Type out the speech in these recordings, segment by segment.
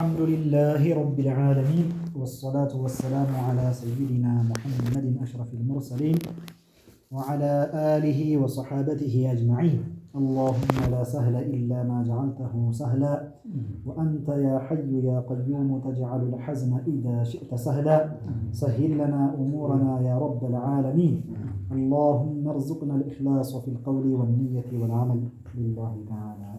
الحمد لله رب العالمين والصلاة والسلام على سيدنا محمد أشرف المرسلين وعلى آله وصحابته أجمعين. اللهم لا سهل إلا ما جعلته سهلا وأنت يا حي يا قيوم تجعل الحزن إذا شئت سهلا. سهل لنا أمورنا يا رب العالمين. اللهم ارزقنا الإخلاص في القول والنية والعمل لله تعالى.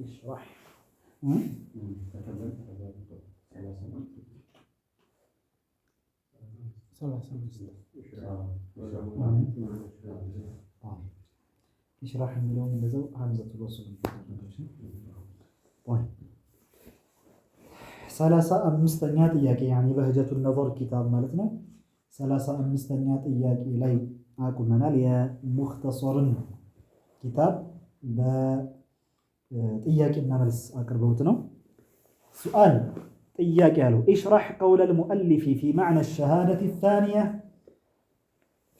اشرح اشرح የሚለውን እንደዛው ሀምዘቱ ወስል ሰላሳ አምስተኛ ጥያቄ ያኒ በህጀቱ ነظር ኪታብ ማለት ነው። 35ኛ ጥያቄ ላይ አቁመናል። የሙኽተሰርን ኪታብ በጥያቄና መልስ አቅርበውት ነው። ሱአል ጥያቄ ያለው ኢሽራህ ቀውለ አልሙአሊፍ ፊ መዕነ አሸሃደት الثانية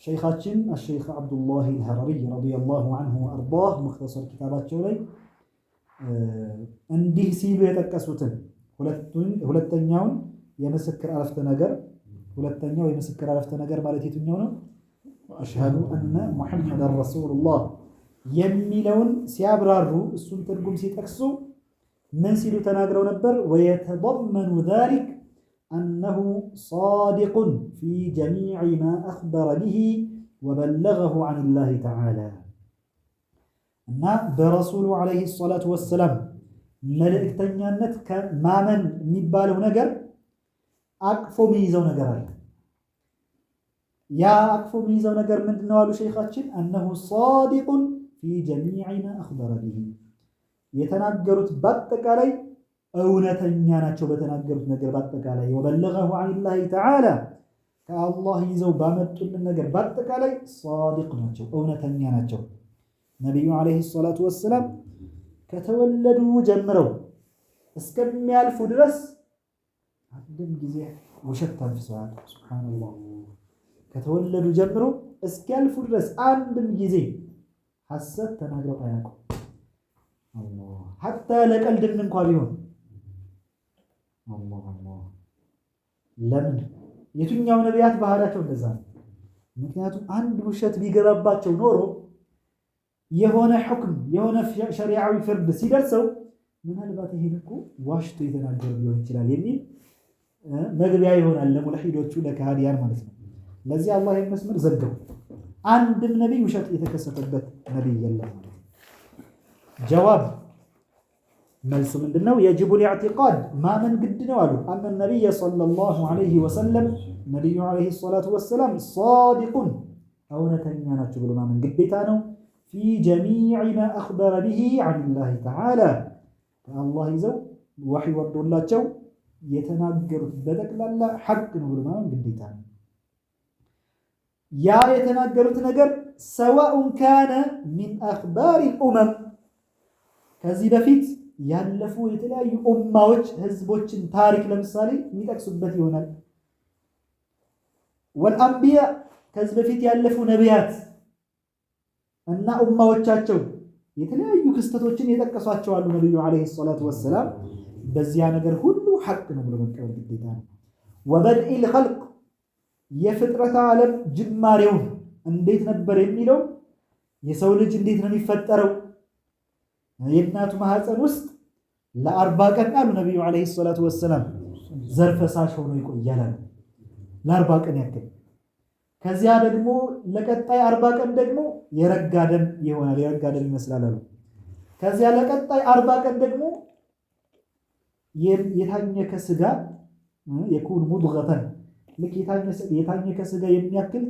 ሸይኻችን አሸይኽ አብዱላህ አልሀረሪ ረዲየላሁ ዐንሁ ወአርዳህ ሙኽተሰር ኪታባቸው ላይ እንዲህ ሲሉ የጠቀሱትን ሁለተኛውን የምስክር አረፍተ ነገር ሁለተኛው የምስክር አረፍተ ነገር ማለት የትኛው ነው? አሽሀዱ አነ ሙሐመደን ረሱሉላህ የሚለውን ሲያብራሩ እሱን ትርጉም ሲጠቅሱ ምን ሲሉ ተናግረው ነበር? ወየተضመኑ ذلك أنه صادق في جميع ما أخبر به وبلغه عن الله تعالى እና በረሱሉ ዓለይሂ ሰላቱ ወሰላም መልእክተኛነት ማመን የሚባለው ነገር አቅፎ የሚይዘው ነገር አለ። ያ አቅፎ የሚይዘው ነገር ምንድነው አሉ ሸይኻችን? أنه صادق في جميع ما أخبر به የተናገሩት በአጠቃላይ እውነተኛ ናቸው። በተናገሩት ነገር በአጠቃላይ ወበለገሁ ዐኒላሂ ተዓላ ከአላህ ይዘው ባመጡልን ነገር በአጠቃላይ ሷዲቅ ናቸው፣ እውነተኛ ናቸው። ነቢዩ ዓለይሂ ሰላቱ ወሰላም ከተወለዱ ጀምረው እስከሚያልፉ ድረስ አንድም ጊዜ ውሸት ተንፍሰው አያውቁም። ሱብሓነላህ። ከተወለዱ ጀምሮ እስኪያልፉ ድረስ አንድም ጊዜ ሐሰት ተናግረው አያውቁም። አላህ ሐታ ለቀልድም እንኳ ቢሆን አላህ ለምን የትኛው ነቢያት ባህሪያቸው እንደዛ ነው። ምክንያቱም አንድ ውሸት ቢገባባቸው ኖሮ የሆነ ሁክም የሆነ ሸሪዓዊ ፍርድ ሲደርሰው ምናልባት ይሄን እኮ ዋሽቶ የተናገረ ሊሆን ይችላል የሚል መግቢያ ይሆናል ለሙልሂዶቹ ለካህዲያን ማለት ነው። ለዚህ አላህ መስመር ዘጋው። አንድም ነቢይ ውሸት የተከሰተበት ነቢይ የለም። ጀዋብ መልሱ ምንድነው? የጅቡ ልኢዕቲቃድ ማመን ግድ ነው አሉ። አነ ነቢይ ሰለላሁ ዐለይሂ ወሰለም ነቢዩ ዐለይሂ ሰላቱ ወሰላም ሷዲቁን እውነተኛ ናቸው ብሎ ማመን ግዴታ ነው። ፊ ጀሚዕ ማ አኽበረ ቢሂ ዐኒላሂ ተዓላ ከአላህ ይዘው ወሕይ ወርዶላቸው የተናገሩት በጠቅላላ ሐቅ ነው ብሎ ማመን ግዴታ ነው። ያ የተናገሩት ነገር ሰዋኡን ካነ ሚን አኽባሪ ልኡመም ከዚህ በፊት ያለፉ የተለያዩ ኡማዎች ህዝቦችን ታሪክ ለምሳሌ የሚጠቅሱበት ይሆናል። ወልአንቢያ ከዚህ በፊት ያለፉ ነቢያት እና ኡማዎቻቸው የተለያዩ ክስተቶችን የጠቀሷቸው አሉ። ነቢዩ ዓለይሂ ሰላቱ ወሰላም በዚያ ነገር ሁሉ ሐቅ ነው ብሎ መቀበል ግዴታ ነው። ወበድኢል ኸልቅ የፍጥረተ ዓለም ጅማሬውን እንዴት ነበር የሚለው የሰው ልጅ እንዴት ነው የሚፈጠረው የእናቱ ማህፀን ውስጥ ለ40 ቀን አሉ ነቢዩ ዓለይሂ ሰላቱ ወሰላም ዘር ፈሳሽ ሆኖ ይቆያል ለ40 ቀን ያክል። ከዚያ ደግሞ ለቀጣይ 40 ቀን ደግሞ የረጋ ደም ይሆናል፣ የረጋ ደም ይመስላል አሉ። ከዚያ ለቀጣይ 40 ቀን ደግሞ የታኘከ ስጋ የኩን ሙድገተን ልክ የታኘከ ስጋ የሚያክል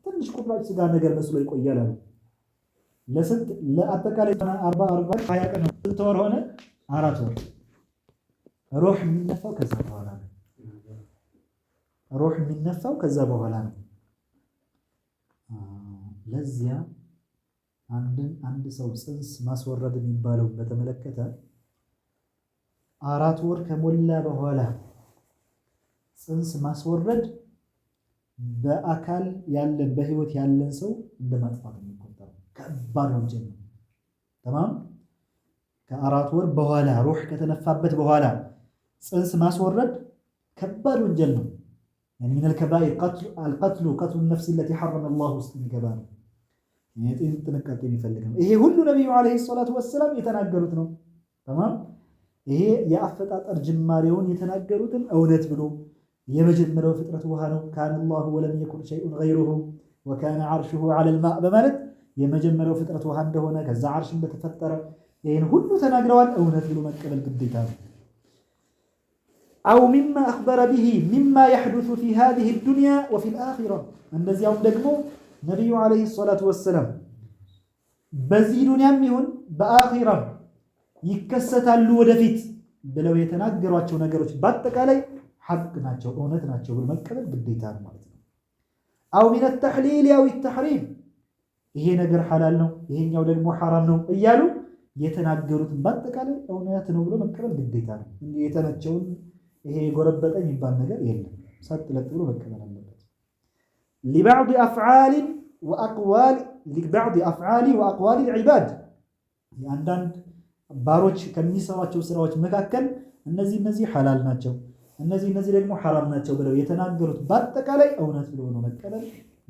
ትንሽ ቁራጭ ስጋ ነገር መስሎ ይቆያል አሉ። ለስንት ለአጠቃላይ 40 20 ቀን ነው። ስንት ወር ሆነ? 4 ወር። ሩህ የሚነፋው ከዛ በኋላ ነው። ሩህ የሚነፋው ከዛ በኋላ ነው። ለዚያ አንድ ሰው ጽንስ ማስወረድ የሚባለው በተመለከተ 4 ወር ከሞላ በኋላ ጽንስ ማስወረድ በአካል ያለን በህይወት ያለን ሰው እንደማጥፋት ነው የሚቆጠረው። ከባድ ወንጀል ነው። ተማም ከ4 ወር በኋላ ሩህ ከተነፋበት በኋላ ጽንስ ማስወረድ ከባድ ወንጀል ነው። يعني من الكبائر القتل النفس التي حرم الله ውስጥ የሚገባ ነው። የጤን ጥንቃቄ የሚፈልግ ነው። ይሄ ሁሉ ነብዩ አለይሂ ሰላቱ ወሰለም የተናገሩት ነው። ተማም ይሄ የአፈጣጠር ጅማሬውን የተናገሩትን እውነት ብሎ የመጀመሪያው ፍጥረት ውሃ ነው። ካነ አላሁ ወለም የኩን ሸይኡን ገይሩሁ ወካነ ዐርሹሁ ዐለል ማእ በማለት የመጀመሪያው ፍጥረት ውሃ እንደሆነ ከዛ ዐርሽ እንደተፈጠረ ይሄን ሁሉ ተናግረዋል። እውነት ብሎ መቀበል ግዴታ ነው። አው ሚማ አኽበረ ቢሂ ሚማ የሕዱሱ ፊ ሃዚሂ ዱንያ ወፊል አኺራ እንደዚያውም ደግሞ ነቢዩ ዓለይሂ ሰላቱ ወሰላም በዚህ ዱንያም ይሁን በአኺራም ይከሰታሉ ወደፊት ብለው የተናገሯቸው ነገሮች በአጠቃላይ ሐቅ ናቸው፣ እውነት ናቸው ብሎ መቀበል ግዴታ ነው ማለት ነው። አው ሚነ ተሕሊል አው ተሕሪም ይሄ ነገር ሐላል ነው ይሄኛው ደግሞ ሐራም ነው እያሉ የተናገሩትን በአጠቃላይ እውነት ነው ብሎ መቀበል ግዴታ ነው። እንዲህ የተመቸውን ይሄ ጎረበጠ የሚባል ነገር የለም። ሰጥ ለጥ ብሎ መቀበል አለበት። لبعض أفعال وأقوال العباد አንዳንድ ባሮች ከሚሰሯቸው ስራዎች መካከል እነዚህ ሐላል ናቸው እነዚህ ደግሞ ሐራም ናቸው ብለው የተናገሩት በአጠቃላይ እውነት ብሎ ነው መቀበል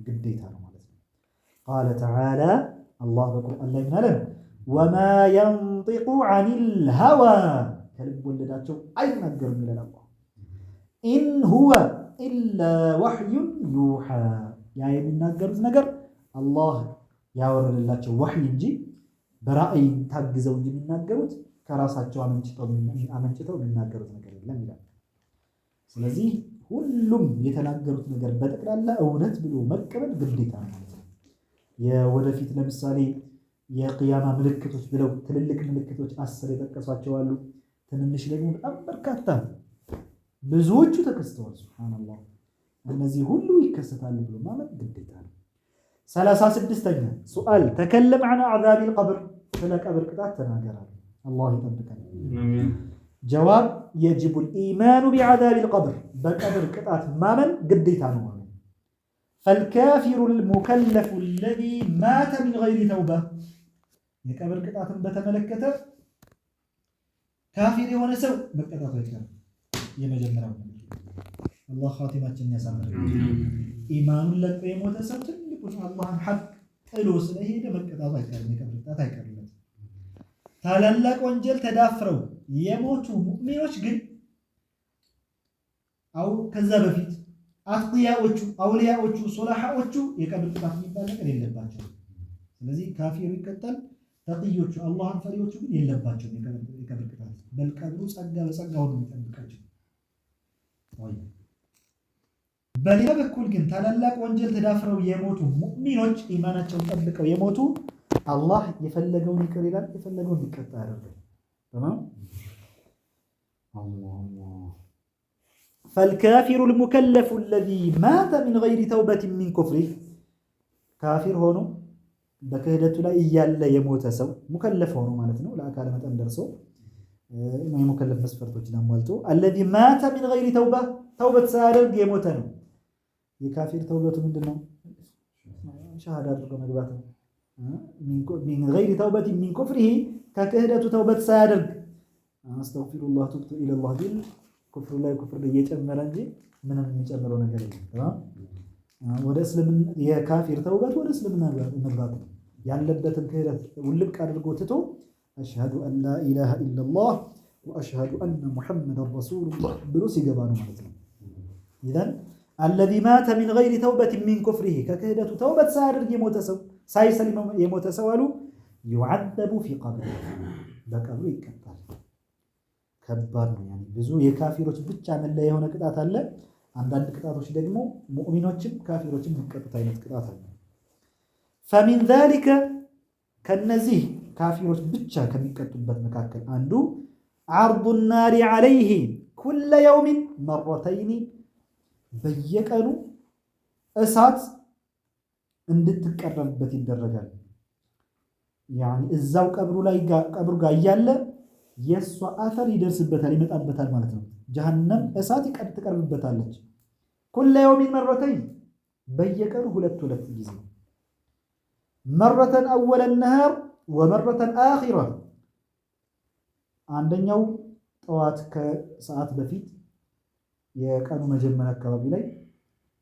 ግዴታ ነው ማለት ነው። قال تعالى الله በቁርአን ላይ ምን አለ? وما ينطق عن الهوى ከልብ ወለዳቸው አይናገርም ይላል አላህ። إن هو إلا وحي يوحى ያ የሚናገሩት ነገር አላህ ያወረደላቸው ወህይ እንጂ በራእይ ታግዘው እንጂ የሚናገሩት ከራሳቸው አመንጭተው የሚናገሩት ነገር የለም ይላል። ስለዚህ ሁሉም የተናገሩት ነገር በጠቅላላ እውነት ብሎ መቀበል ግዴታ ነው ማለት ነው። የወደፊት ለምሳሌ የቂያማ ምልክቶች ብለው ትልልቅ ምልክቶች 10 የጠቀሷቸው አሉ። ትንንሽ ደግሞ በጣም በርካታ ብዙዎቹ ተከስተዋል። ሱብሃንአላህ እነዚህ ሁሉ ይከሰታሉ ብሎ ማመን ግዴታ ነው። 36ኛ ሱአል ተከለም عن عذاب القبر ስለ ቀብር ቅጣት ተናገራል። አላህ ይጠብቀን። ጀዋብ يجب الإيمان بعذاب القبر በቀብር ቅጣት ማመን ግዴታ ነው ማለት ነው። فالكافر المكلف الذي مات من غير توبة የቀብር ቅጣትን በተመለከተ ካፊር የሆነ ሰው መቀጣቱ አይቀርም። የመጀመሪያው አላህ ኻቲማችንን ያሳምረን። ኢማኑን ለቆ የሞተ ሰው ትልቁን አላህን ሐቅ ጥሎ ስለሄደ መቀጣቱ አይቀርም። የቀብር ቅጣት አይቀርም። ታላላቅ ወንጀል ተዳፍረው የሞቱ ሙእሚኖች ግን አው ከዛ በፊት አጥቂያዎቹ አውሊያዎቹ ሶላሃዎቹ የቀብር ቅጣት የሚባል ነገር የለባቸው። ስለዚህ ካፊሩ ይቀጣል። ተቅዮቹ አላህን ፈሪዎቹ ግን የለባቸው የቀብር ቅጣት። በልቀብሩ ጸጋ በጸጋው ነው የሚጠብቃቸው። በሌላ በኩል ግን ታላላቅ ወንጀል ተዳፍረው የሞቱ ሙእሚኖች ኢማናቸውን ጠብቀው የሞቱ አላህ የፈለገውን ይቅር ይላል፣ የፈለገውን ይቀጣ ያደርጋል። ተማም አላህ فالكافر المكلف الذي مات من غير توبة من كفره ካፊር ሆኖ በክህደቱ ላይ እያለ የሞተ ሰው ሙከለፍ ሆኖ ማለት ነው። ለአካለ መጠን ደርሶ የሙከለፍ መስፈርቶችን አሟልቶ الذي مات من غير توبة ተውበት ሳያደርግ የሞተ ነው። የካፊር ተውበቱ ምንድነው? ሸሃዳ አድርጎ መግባት ነው። من غير توبة من كفره ከክህደቱ ተውበት ሳያደርግ አስተግፊሩላህ ቱብቱ ኢለላህ ቢል ኩፍር ላይ ኩፍር እየጨመረ እንጂ ምንም የሚጨምረው ነገር የለም። ወደ እስልምና የካፊር ተውበት ወደ እስልምና መግባት ነው። ያለበትን ክህደት ውልቅ አድርጎ ትቶ አሽሀዱ አን ላ ኢላሃ ኢለላህ ወአሽሀዱ አነ ሙሐመደን ረሱሉላህ ብሎ ሲገባ ነው ማለት ነው። ኢዘን አለዚ ማተ ሚን ገይሪ ተውበት ሚን ኩፍሪሂ ከክህደቱ ተውበት ሳያደርግ የሞተ ሰው ሳይሰልም የሞተ ሰው አሉ ዩዐዘቡ ፊ ቀብሪሂ በቀብሩ ይቀጣል። ከባድ ነው። ያኒ ብዙ የካፊሮች ብቻ መለያ የሆነ ቅጣት አለ። አንዳንድ ቅጣቶች ደግሞ ሙእሚኖችም ካፊሮችም የሚቀጡት አይነት ቅጣት አለ። فمن ذلك ከነዚህ ካፊሮች ብቻ ከሚቀጡበት መካከል አንዱ عرض النار عليه كل يوم مرتين በየቀኑ እሳት እንድትቀረብበት ይደረጋል። ያኒ እዛው ቀብሩ ጋር እያለ የሷ አፈር ይደርስበታል ይመጣበታል ማለት ነው። ጀሃነም እሳት ትቀርብበታለች። كل يوم مرتين በየቀኑ ሁለት ጊዜ مرة أول النهار ወመረተን አኺራ አንደኛው ጠዋት ከሰዓት በፊት የቀኑ መጀመሪያ አካባቢ ላይ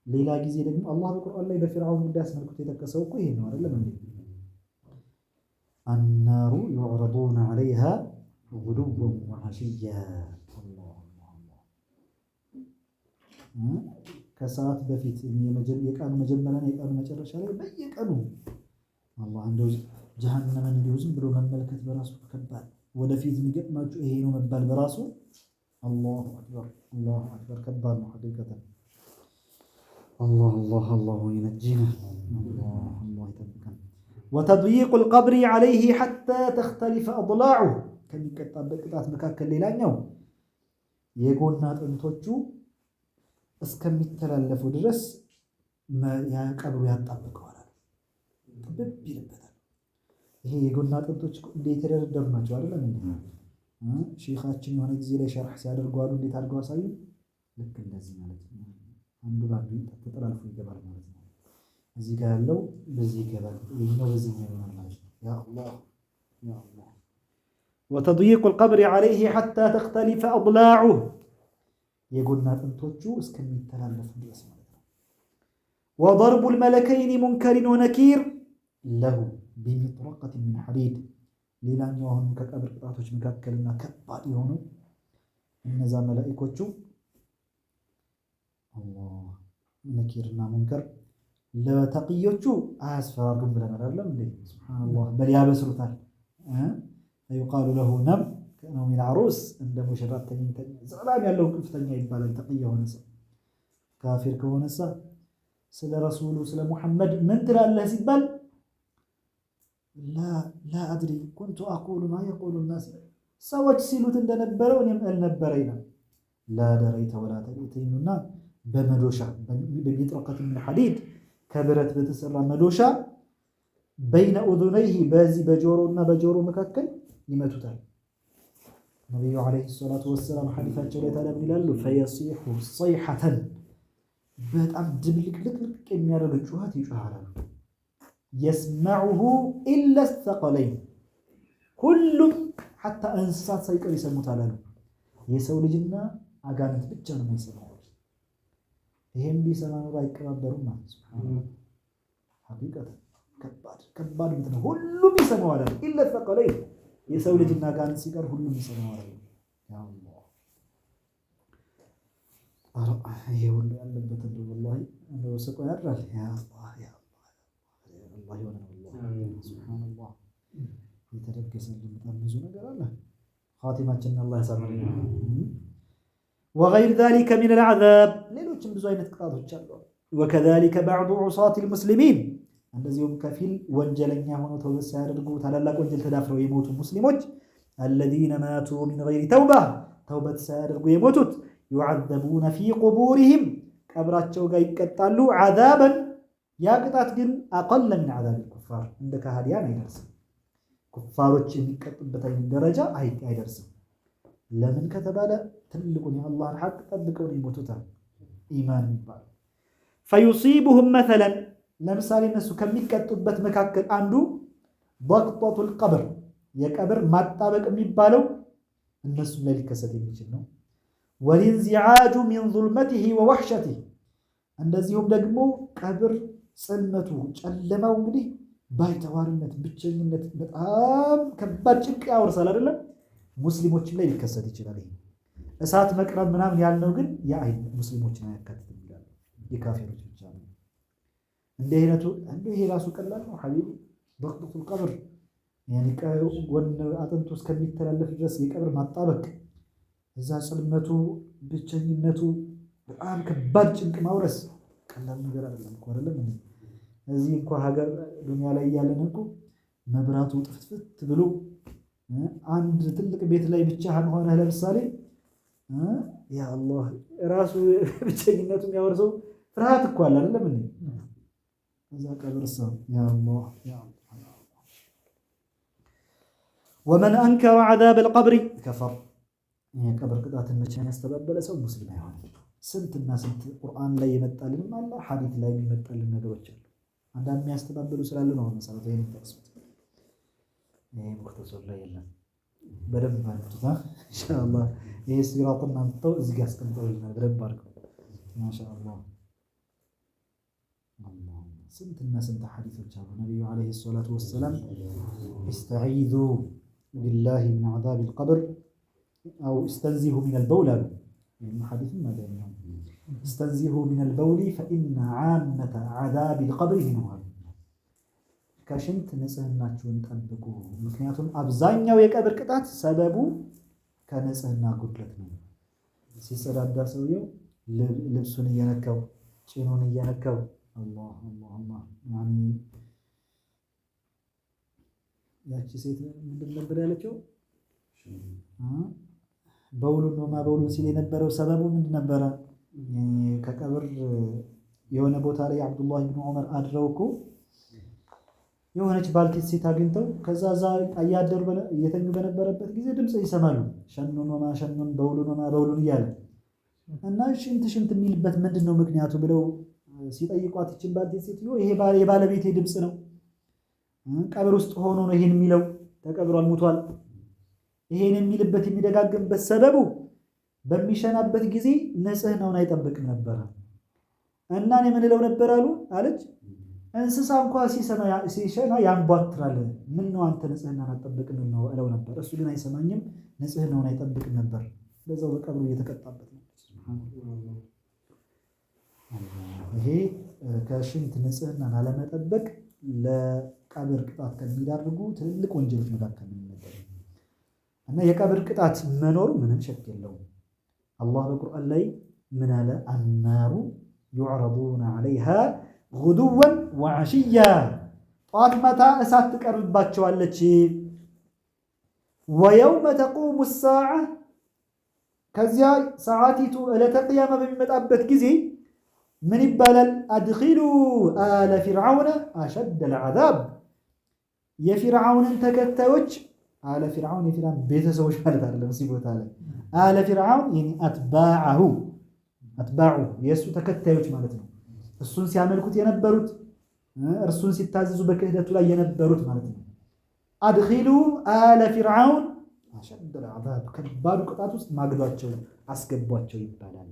ሌላ ጊዜ ደግሞ አላህ በቁርአን ላይ በፊርዓውን ጉዳይ አስመልክቶ የጠቀሰው እኮ ይሄ ነው አይደለም እንዴ? አናሩ ዩዕረዱነ ዐለይሃ ጉዱወን ወዐሽያ ከሰዓት በፊት የቀኑ መጀመሪያ የቀኑ መጨረሻ ላይ በየቀኑ አላህ እንደው ጀሃነምን እንዲሁ ዝም ብሎ መመልከት በራሱ ከባድ ወደፊት የሚገጥማችሁ ይሄ ነው መባል በራሱ አላሁ አክበር ከባድ ነው ሐቂቀተን አላህ ይነጂና አላህ ይጠብቀን ወተድይቁ القبر عليه حتى تختلف أضلاعه ከሚቀጣበት ቅጣት መካከል ሌላኛው የጎን አጥንቶቹ እስከሚተላለፉ ድረስ ቀብሩ ያጣብቀዋል ጥብብ ይልበታል ይሄ የጎን አጥንቶች እንዴት የተደረደሩ ናቸው አይደለም እንዴ ሼኻችን የሆነ ጊዜ ላይ ሸርሕ ሲያደርጉ አሉ እንዴት አድርገው አሳዩ ልክ እንደዚህ ማለት ነው አንዱ ባንዱ ተጠላልፎ ይገባል ማለት ነው እዚህ ጋር ያለው በዚህ ይገባል ይሄኛው በዚህ ይገባል ማለት ነው ያ አላህ وتضييق القبر عليه حتى تختلف أضلاعه የጎን አጥንቶቹ እስከሚተላለፉ ድረስ ማለት ነው وضرب الملكين منكر ونكير له بمطرقة من حديد ሌላኛው አሁን ከቀብር ቅጣቶች መካከልና ከባድ የሆኑ እነዛ መላእክቶቹ አላህ ነኪርና ሙንከር ለተቅዮቹ አያስፈራሩም ብለናል አይደለም እንዴ ሱብሃንአላህ በል ያበስሩታል فيقال له نم كأنه العروس عند مشرات تنين زعلان ያለው ክፍተኛ ይባላል ተቅያ ሆነ ሰው ካፊር ከሆነ ሰው ስለ ረሱሉ ስለ ሙሐመድ ምን ትላለህ ሲባል لا أدري كنت أقول ما يقول الناس ሰዎች ሲሉት እንደነበረው እኔም አልነበረ ይላል لا دريت ولا تبيتيننا በመዶሻ በሚጥረቀት من حديد ከብረት በተሰራ መዶሻ بين أذنيه በዚህ በጆሮና በጆሮ መካከል ይመቱታል ነብዩ አለይሂ ሰላቱ ወሰለም ሐዲሳቸው ላይ ታዲያ ምን ይላሉ فيصيح صيحة በጣም ድብልቅልቅ የሚያደርግ ጩኸት ይጮሃሉ يسمعه إلا الثقلين ሁሉም حتى እንስሳት ሳይቀር ይሰሙታል አሉ የሰው ልጅና አጋንንት ብቻ ነው የማይሰማው ይሄን ቢሰማ ነው አይቀባበሩም ማለት ሱብሃንአላህ ሐቂቀት ከባድ ነው ሁሉም ይሰማዋል إلا الثقلين የሰው ልጅና አጋንንት ሲቀር ሁሉም ይሰማዋል ያ አላህ ይሄ ሁሉ ያለበት ወላሂ እንደው ሰቆ ያድራል ያ አላህ ይሆነ ሱብሃንአላህ የተደገሰልን በጣም ብዙ ነገር አለ ኻቲማችንን አላህ ያሳምርልን وغير ذلك من العذاب ሌሎችም ብዙ አይነት ቅጣቶች አሉ وكذلك بعض عصاة المسلمين እንደዚሁም ከፊል ወንጀለኛ ሆነው ተውበት ሳያደርጉ ታላላቅ ወንጀል ተዳፍረው የሞቱ ሙስሊሞች الذين ماتوا من غير توبة ተውበት ሳያደርጉ የሞቱት يعذبون في قبورهم ቀብራቸው ጋር ይቀጣሉ عذابا ያ ቅጣት ግን أقل من عذاب الكفار እንደ ከሃዲያን አይደርስም ኩፋሮች የሚቀጡበት አይነት ደረጃ አይደርስም ለምን ከተባለ ትልቁን የአላህን ሐቅ ጠብቀው ነው የሞቱት ኢማን ይባላል فيصيبهم مثلا ለምሳሌ እነሱ ከሚቀጡበት መካከል አንዱ ضغطة القبر የቀብር ማጣበቅ የሚባለው እነሱ ላይ ሊከሰት የሚችል ነው والانزعاج من ظلمته ووحشته እንደዚሁም ደግሞ ቀብር ጽልመቱ ጨለማው እንግዲህ ባይተዋርነት ብቸኝነት በጣም ከባድ ጭንቅ ያወርሳል አይደለም ሙስሊሞች ላይ ሊከሰት ይችላል እሳት መቅረብ ምናምን ያልነው ግን ያ ሙስሊሞችን አያካትትም ይላል የካፊሮች ብቻ ነው እንደ አይነቱ ይሄ ራሱ ቀላል ነው ሐቢብ ضغطة القبر يعني ወን አጥንቱ እስከሚተላለፍ ድረስ የቀብር ማጣበቅ እዛ ጽልመቱ ብቸኝነቱ በጣም ከባድ ጭንቅ ማውረስ ቀላል ነገር አይደለም እኮ አይደለም እዚህ እንኳን ሀገር ዱንያ ላይ ያለን እኮ መብራቱ ጥፍጥፍት ብሎ አንድ ትልቅ ቤት ላይ ብቻህን ሆነህ ለምሳሌ ያ አላህ ራሱ ብቸኝነቱን ያወርሰው ፍርሃት እኮ አለ አይደለም እንዴ እዛ ቀብር ሰው ያ አላህ ومن أنكر عذاب القبر كفر የቀብር ቅጣትን መቼ ያስተባበለ ሰው ሙስሊም አይሆንም ስንትና ስንት ቁርአን ላይ የመጣልን አለ ሐዲስ ላይ የሚመጣልን ነገሮች አሉ አንዳንድ የሚያስተባብሉ ስላሉ ነው መሰረታዊ የሚጠቅሱት ይሄ ሙክተሰር ላይ የለም። በደንብ አድርጉት ኢንሻአላህ። ይሄ ሲራጥን አንተው እዚህ ጋር አስቀምጠውልናል። በደንብ አድርጉት ማሻአላህ። ስንትና ስንት ሐዲሶች አሉ ነብዩ አለይሂ ሰላቱ ወሰላም ኢስተዒዙ ቢላሂ ሚን ዐዛቢል ቀብር አው ኢስተንዚሁ ሚነል በውል አሉ። ይሄን ሐዲስም ማለትነው ኢስተንዚሁ ሚነል በውል ፈኢነ ዓመተ ዐዛቢል ቀብር ሚንሁ አሉ። ከሽንት ንጽህናችሁን ጠብቁ፣ ምክንያቱም አብዛኛው የቀብር ቅጣት ሰበቡ ከንጽህና ጉድለት ነው። ሲጸዳዳ ሰውየው ልብሱን እየነካው ጭኑን እየነካው አላህ አላህ አላህ ያኒ ያቺ ሴት ምንድን ነበር ያለችው? በውሉን ነው ማበውሉን ሲል የነበረው ሰበቡ ምንድን ነበረ? ከቀብር የሆነ ቦታ ላይ አብዱላህ ኢብኑ ዑመር አድረው እኮ የሆነች ባልቴት ሴት አግኝተው ከዛ እያደሩ እየተኙ በነበረበት ጊዜ ድምፅ ይሰማሉ። ሸኑን ወማ ሸኑን በውሉን ወማ በውሉን እያለ እና ሽንት የሚልበት ምንድን ነው ምክንያቱ ብለው ሲጠይቋት ይችን ባልቴት ሴትዮ ይሄ የባለቤቴ ድምፅ ነው፣ ቀብር ውስጥ ሆኖ ነው ይሄን የሚለው፣ ተቀብሯል፣ ሙቷል። ይሄን የሚልበት የሚደጋግምበት ሰበቡ በሚሸናበት ጊዜ ንጽህናውን አይጠብቅም ነበረ እና እኔ ምን እለው ነበር አለች እንስሳ እንኳ ሲሸና ያንቧትራል። ምን ነው አንተ ንጽህናን አትጠብቅም ነው እለው ነበር። እሱ ግን አይሰማኝም፣ ንጽህናውን አይጠብቅም ነበር። በዛው በቀብሩ እየተቀጣበት ነው። ይሄ ከሽንት ንጽህናን አለመጠበቅ ለቀብር ቅጣት ከሚዳርጉ ትልልቅ ወንጀሎች መካከል ነው እና የቀብር ቅጣት መኖሩ ምንም ሸክ የለውም። አላህ በቁርአን ላይ ምን አለ? አናሩ ዩዕረዱነ ዐለይሃ ጉዱወን ወዐሽያ፣ ጠዋት ማታ እሳት ትቀርብባቸዋለች። ወየውመ ተቁሙ ሰዓ፣ ከዚያ ሰዓቲቱ ዕለተ ቅያማ በሚመጣበት ጊዜ ምን ይባላል? አድኺሉ አለ ፊርዓውነ አሸደል ዐዛብ፣ የፊርዓውንን ተከታዮች አለ ፊርዓውን የፊርዓውን ቤተሰቦች ማለት አይደለም። እዚህ ቦታ ላይ አለ ፊርዓውን አትባዑ የእሱ ተከታዮች ማለት ነው። እሱን ሲያመልኩት የነበሩት እርሱን ሲታዘዙ በክህደቱ ላይ የነበሩት ማለት ነው። አድኺሉ አለ ፊርዓውን አሸደል ዐዛብ፣ ከባዱ ቅጣት ውስጥ ማግዷቸው አስገቧቸው ይባላል።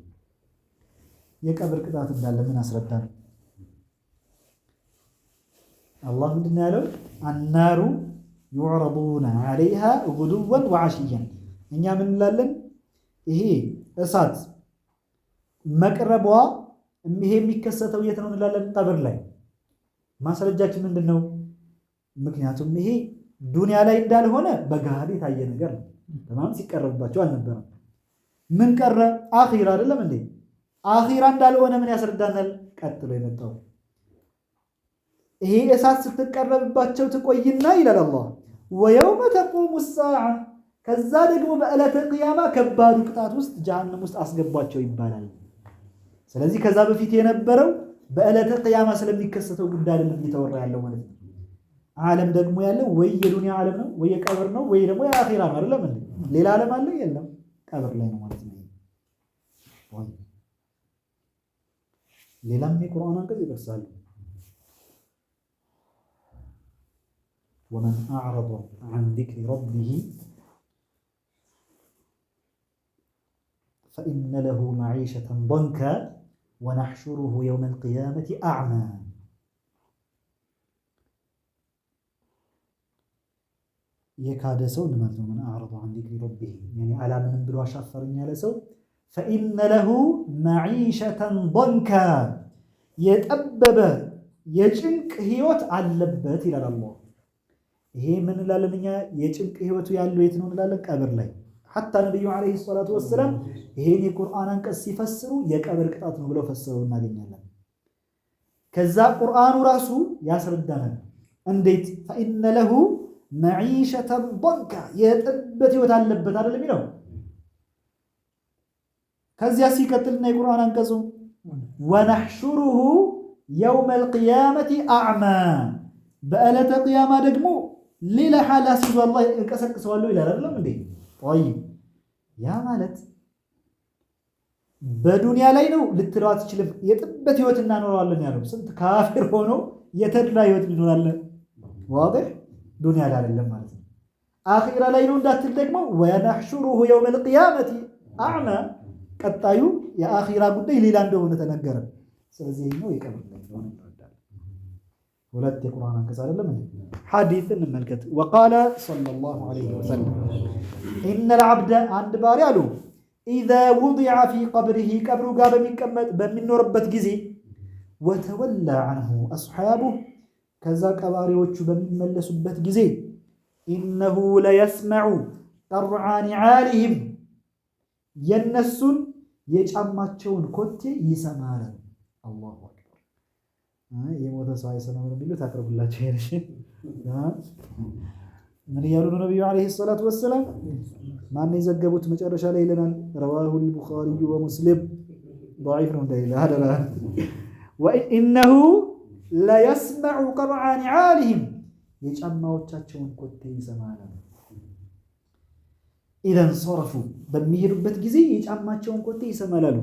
የቀብር ቅጣት እንዳለ ምን አስረዳን? አላህ ምንድን ያለው? አናሩ ዩዕረዱነ ዐለይሃ ጉዱወን ወዐሽያን። እኛ ምን እንላለን? ይሄ እሳት መቅረቧ ይሄ የሚከሰተው የት ነው እንላለን? ቀብር ላይ። ማስረጃችን ምንድን ነው? ምክንያቱም ይሄ ዱንያ ላይ እንዳልሆነ በገሃድ የታየ ነገር ነው። ተማም ሲቀርብባቸው አልነበረም። ምን ቀረ? አኺራ አይደለም እንዴ? አኺራ እንዳልሆነ ምን ያስረዳናል? ቀጥሎ የመጣው ይሄ እሳት ስትቀረብባቸው ትቆይና ይላል አላህ ወየውመ ተቁሙ ሰዓ፣ ከዛ ደግሞ በዕለተ ቅያማ ከባዱ ቅጣት ውስጥ ጀሃነም ውስጥ አስገቧቸው ይባላል። ስለዚህ ከዛ በፊት የነበረው በዕለተ ቅያማ ስለሚከሰተው ጉዳይ አይደለም እየተወራ ያለው ማለት ነው። ዓለም ደግሞ ያለው ወይ የዱንያ ዓለም ነው ወይ የቀብር ነው ወይ ደግሞ የአኺራ ነው አይደለም እንዴ? ሌላ ዓለም አለ የለም? ቀብር ላይ ነው ማለት ነው። ሌላም የቁርአን አንቀጽ ይጠቅሳሉ። ወመን አዕረض ዐን ዚክሪ ረቢሂ ፈኢነ ለሁ መዒሸተን ዶንካ ወነሕሹሩሁ የውመል ቂያመቲ አዕማ። የካደ ሰው ማለት ነው። መን አዕረض ዐን ዚክሪ ረቢሂ አላምንም ብሎ አሻፈረኝ ያለ ሰው ፈኢነ ለሁ መዒሸተን ዶንካ፣ የጠበበ የጭንቅ ህይወት አለበት ይላል አላህ። ይሄ ምን እንላለን እኛ? የጭንቅ ህይወቱ ያለው የት ነው እንላለን? ቀብር ላይ። ሐታ ነብዩ አለይሂ ሰላቱ ወሰላም ይሄን የቁርአን አንቀጽ ሲፈስሩ የቀብር ቅጣት ነው ብለው ፈስረው እናገኛለን። ከዛ ቁርአኑ ራሱ ያስረዳናል። እንዴት? ፈኢነ ለሁ መዒሸተን ዶንካ፣ የጠበት ህይወት አለበት አይደል የሚለው። ከዚያ ሲቀጥልና የቁርአን አንቀጹ ወነሕሹሩሁ የውመል ቂያመቲ አዕማ፣ በዕለተ ቅያማ ደግሞ ሌላ ሓል አስይዞ አላህ እንቀሰቅሰዋለሁ ይላል አይደለም እንዴ? ጠይብ፣ ያ ማለት በዱንያ ላይ ነው ልትለው አትችልም። የጥበት ህይወት እናኖረዋለን ያለው ስንት ካፊር ሆኖ የተድላ ህይወት ይኖራለን። ዋድህ ዱንያ ላይ አይደለም ማለት ነው። آخرة لا ينون دات الدقمة ونحشره يوم القيامة أعمى قطايو يا آخرة قد إلى عنده نتنقر سأزينه يكمل ولد القرآن كسر لمن حديث الملكة وقال صلى الله عليه وسلم إن العبد عند باريالو إذا وضع في قبره قبر قاب من ربت جزي وتولى عنه أصحابه كذا كباريوቹ በሚመለሱበት ጊዜ إنه ليسمع قرع نعالهم የነሱን የጫማቸውን ኮቴ ይሰማል አላሁ አክበር የሞተ ሰው አይሰማም የሚሉት አቅርብላችሁ ይሄንሽ ምን ያሉ ነው ነብዩ አለይሂ ሰላቱ ወሰለም ማን የዘገቡት መጨረሻ ላይ ይለናል رواه البخاري ومسلم ضعيف ነው እንዳይላ አደራ وانه لا يسمع قرع نعالهم የጫማዎቻቸውን ኮቴ ይሰማል اذا انصرفوا በሚሄዱበት ጊዜ የጫማቸውን ኮቴ ይሰማላሉ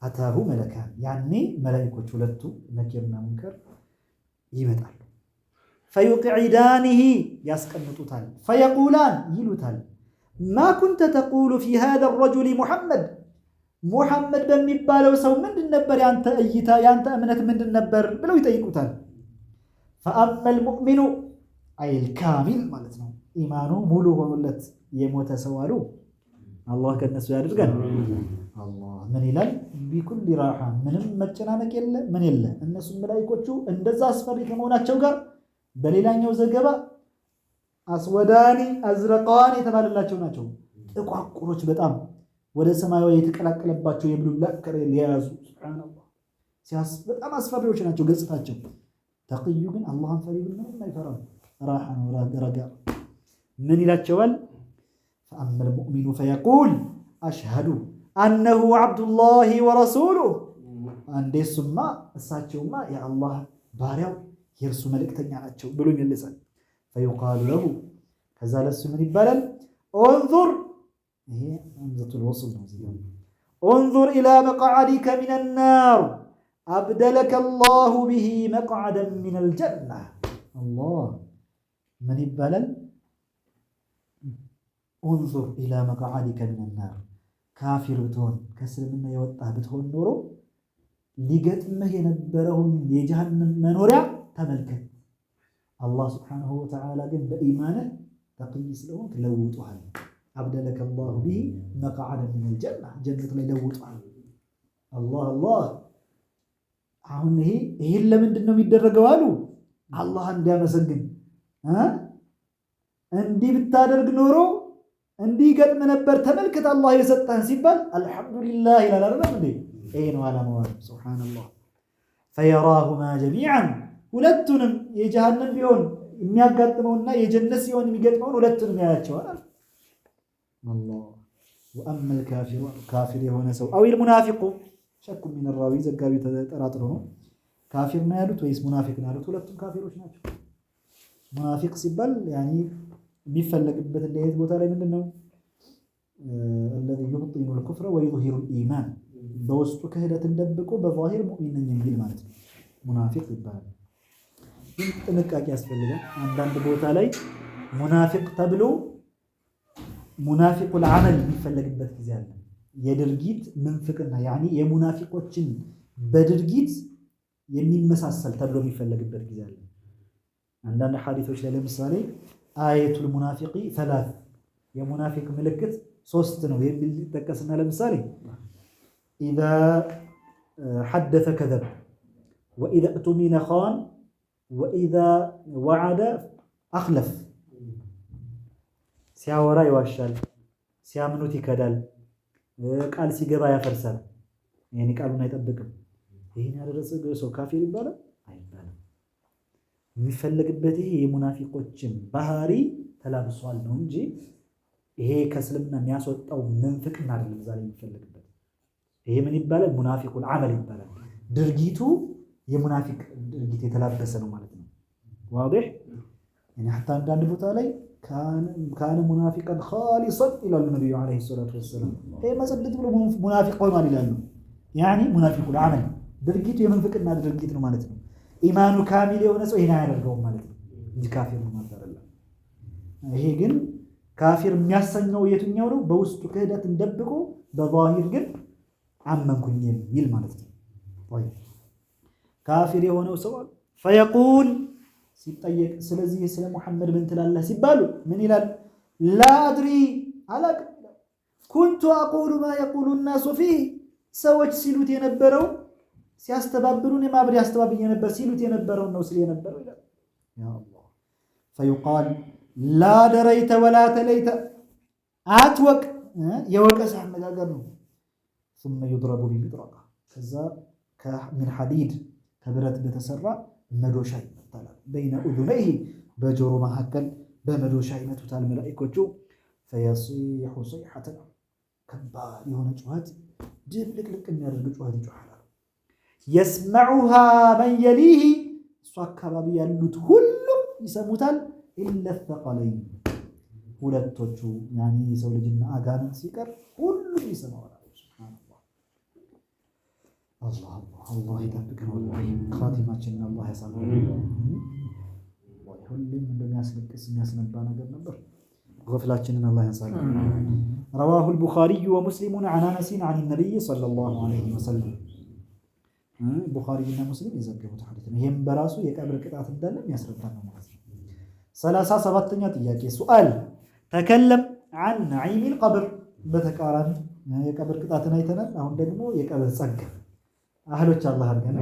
አታሁ መለካን ያኔ መላእክቶች ሁለቱ ነኪርና ሙንከር ይመጣሉ فيقعدانه يسقطوታል فيقولان ይሉታል ما كنت تقول في هذا الرجل محمد በሚባለው ሰው ምንድን ነበር ያንተ እይታ ያንተ እምነት ምንድን ነበር ብለው ይጠይቁታል فأما المؤمن أي الكامل ማለት ነው ኢማኑ ሙሉ ሆኖለት የሞተ ሰው አሉ አላህ ከነሱ ያድርገን አላህ ምን ይላል بكل راحه ምንም መጨናነቅ የለ ምን የለ እነሱ መላእክቶቹ እንደዛ አስፈሪ ከመሆናቸው ጋር በሌላኛው ዘገባ አስወዳኒ አዝረቃኒ የተባለላቸው ናቸው ጥቋቁሮች በጣም ወደ ሰማያዊ የተቀላቀለባቸው የብሉ ለከረ ሊያዙ ሱብሃንአላህ በጣም አስፈሪዎች ናቸው ገጽታቸው ተቅዩ ግን አላህን ፈሪ ምንም አይፈራም راحه ولا درجه من ይላቸዋል فأما المؤمن فيقول أشهد أنه عبد الله ورسوله عندي سما እሳቸውማ የአላህ ባሪያው የርሱ መልእክተኛ ናቸው ብሎ ይመልሳል فيقال له ከዛ ለሱ ምን ይባላል انظر ይሄ همزة الوصل ነው انظر إلى مقعدك من النار أبدلك الله به مقعدا من الجنة الله من ይባላል انظر إلى مقعدك من النار كافر بتون كسلمنا يوጣህ بتሆን ኖሮ ሊገጥምህ የነበረውን የጀሃነም መኖሪያ ተመልከት الله سبحانه وتعالى ግን በኢማንህ ተቅይ ስለሆንክ ለውጦሃል أبدلك الله به مقعدا من الجنة جنة ላይ ለውጦሃል الله አሁን ይሄን ለምንድን ነው የሚደረገው አሉ አላህ እንዲያመሰግን እንዲህ ብታደርግ ኖሮ እንዲህ ገጥም ነበር ተመልከት አላህ የሰጠህን ሲባል አልহামዱሊላህ ይላል አይደል እንዴ ይሄ ነው አላማው ሱብሃንአላህ فيراهما جميعا ሁለቱንም የጀሃነም ቢሆን የሚያጋጥመውና የጀነት ሲሆን የሚገጥመው ሁለቱንም ያያቸዋል አላህ وأما الكافر كافر የሆነ ሰው أو المنافق شك من الراوي ዘጋቢ ተጠራጥሮ ነው ካፊር ነው ያሉት ወይስ ሙናፊቅ ነው ያሉት ሁለቱም ካፊሮች ናቸው ሙናፊቅ ሲባል ያኒ የሚፈለግበት እንደዚህ ቦታ ላይ ምንድነው الذي يبطن الكفر ويظهر الإيمان በውስጡ ክህደትን ደብቆ በዛሂር ሙእሚን ነኝ የሚል ማለት ነው ሙናፊቅ ይባላል ግን ጥንቃቄ ያስፈልጋል አንዳንድ ቦታ ላይ ሙናፊቅ ተብሎ ሙናፊቁል አመል የሚፈለግበት ጊዜ አለ የድርጊት ምንፍቅና ያኒ የሙናፊቆችን በድርጊት የሚመሳሰል ተብሎ የሚፈለግበት ጊዜ አለ አንዳንድ ሐዲሶች ላይ ለምሳሌ አያቱል ሙናፊቂ ثلاث የሙናፊቅ ምልክት 3 ነው የሚል ተጠቀሰና ለምሳሌ إذا حدث كذب وإذا اؤتمن خان وإذا وعد أخلف ሲያወራ ይዋሻል ሲያምኑት ይከዳል ቃል ሲገባ ያፈርሳል يعني ቃሉን አይጠብቅም ይሄን ያደረሰ ሰው ካፊር ይባላል አይባልም የሚፈልግበት ይሄ የሙናፊቆችን ባህሪ ተላብሷል ነው እንጂ ይሄ ከእስልምና የሚያስወጣው ምንፍቅና አይደለም ዛሬ የሚፈልግበት ይሄ ምን ይባላል ሙናፊቁል አመል ይባላል ድርጊቱ የሙናፊቅ ድርጊት የተላበሰ ነው ማለት ነው واضح يعني حتى አንዳንድ ቦታ ላይ كان منافقا خالصا الى النبي عليه الصلاه والسلام اي መስደድ ብሎ ሙናፊቅ ሆኗል ይላሉ يعني منافقul አመል ድርጊቱ የምንፍቅና ድርጊት ነው ማለት ነው ኢማኑ ካሚል የሆነ ሰው ይሄን አያደርገውም ማለት ነው እንጂ ካፊር ነው ማለት አይደለም ይሄ ግን ካፊር የሚያሰኘው የትኛው ነው? በውስጡ ክህደትን ደብቆ በዛሂር ግን አመንኩኝ የሚል ማለት ነው። ካፊር የሆነው ሰው ፈየቁል ሲጠየቅ ስለዚህ ስለ ሙሐመድ ምን ትላለህ ሲባሉ ምን ይላል? ላ አድሪ አላቅም፣ ኩንቱ አቁሉ ማ የቁሉ ናሱ ፊህ ሰዎች ሲሉት የነበረው ሲያስተባብሉን የማብሪ ያስተባብኝ የነበር ሲሉት የነበረውን ነው ሲል የነበረው ይላል። ያ አላህ ፈዩቃል ላ ደረይተ ወላ ተለይተ አትወቅ የወቀሳ አነጋገር ነው። ثم يضرب بمطرقة ከዛ من حديد ከብረት በተሰራ መዶሻ ይመታል። በይነ ኡዙነይሂ በጆሮ መካከል በመዶሻ ይመቱታል መላእክቶቹ። فيصيح صيحة ከባድ የሆነ ጩኸት ድብልቅልቅ የሚያደርግ ጩኸት ይጮሃል። የስመዑሃ መን የሊሂ እሱ አካባቢ ያሉት ሁሉም ይሰሙታል። ኢለ ተቀለይን ሁለቶቹ ያኒ የሰው ልጅና አጋንንት ሲቀር ሁሉም ይሰማዋል። አላህ ይጠብቀን። ወላሂ ኻቲማችንን አላህ ያሳምረን። ሁሉም እንደሚያስለቅስ የሚያስነባ ነገር ነበር። ገፍላችንን አላህ ያንሳልን። ረዋሁ አልቡኻሪዩ ወሙስሊሙን ዐን አነሲን ዐን ነቢይ ሰለላሁ ዐለይሂ ወሰለም ቡኻሪና ሙስሊም የዘገቡት ሐዲስ ነው። ይሄም በራሱ የቀብር ቅጣት እንዳለ የሚያስረዳ ነው ማለት ነው። 37ኛ ጥያቄ ሱአል ተከለም ዐን ነዒሚል ቀብር በተቃራኒ የቀብር ቅጣትን አይተናል። አሁን ደግሞ የቀብር ጸጋ አህሎች አላህ አድርገን።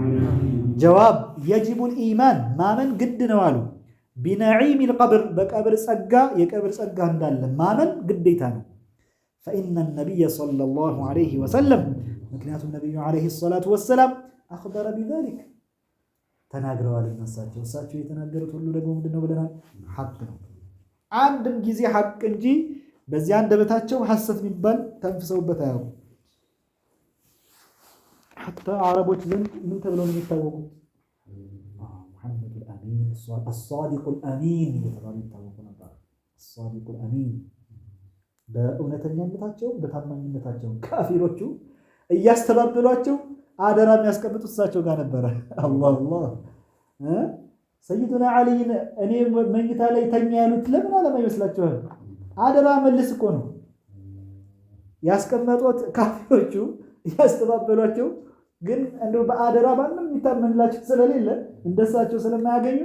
ጀዋብ የጅቡል ኢማን ማመን ግድ ነው አሉ። ቢነዒሚል ቀብር በቀብር ጸጋ የቀብር ጸጋ እንዳለ ማመን ግዴታ ነው። ፈኢነ ነቢይ ሰለላሁ ዐለይሂ ወሰለም ምክንያቱም ነቢዩ ዐለይሂ ሰላቱ ወሰላም አኽበረ ቢዛሊክ ተናግረዋል። እሳቸው የተናገሩት ሁሉ ደግሞ ምንድነው ብለናል? ሐቅ ነው። አንድም ጊዜ ሐቅ እንጂ በዚህ አንደበታቸው ሐሰት የሚባል ተንፍሰውበት አያውቁም። ሐታ አረቦች ዘንድ ምን ተብለው ነው የሚታወቁት? ሙሐመዱል አሚን አሳዲቁል አሚን እየተባሉ ይታወቁ ነበር። አሳዲቁል አሚን በእውነተኛነታቸው በታማኝነታቸው ካፊሮቹ እያስተባበሏቸው አደራ የሚያስቀምጡት እሳቸው ጋር ነበረ። አላህ ሰይዱና ዓሊን እኔ መኝታ ላይ ተኛ ያሉት ለምን ዓላማ ይመስላችኋል? አደራ መልስ እኮ ነው ያስቀመጡት። ካፊሮቹ እያስተባበሏቸው ግን እንደው በአደራ ማንም የሚታመንላቸው ስለሌለ እንደሳቸው ስለማያገኙ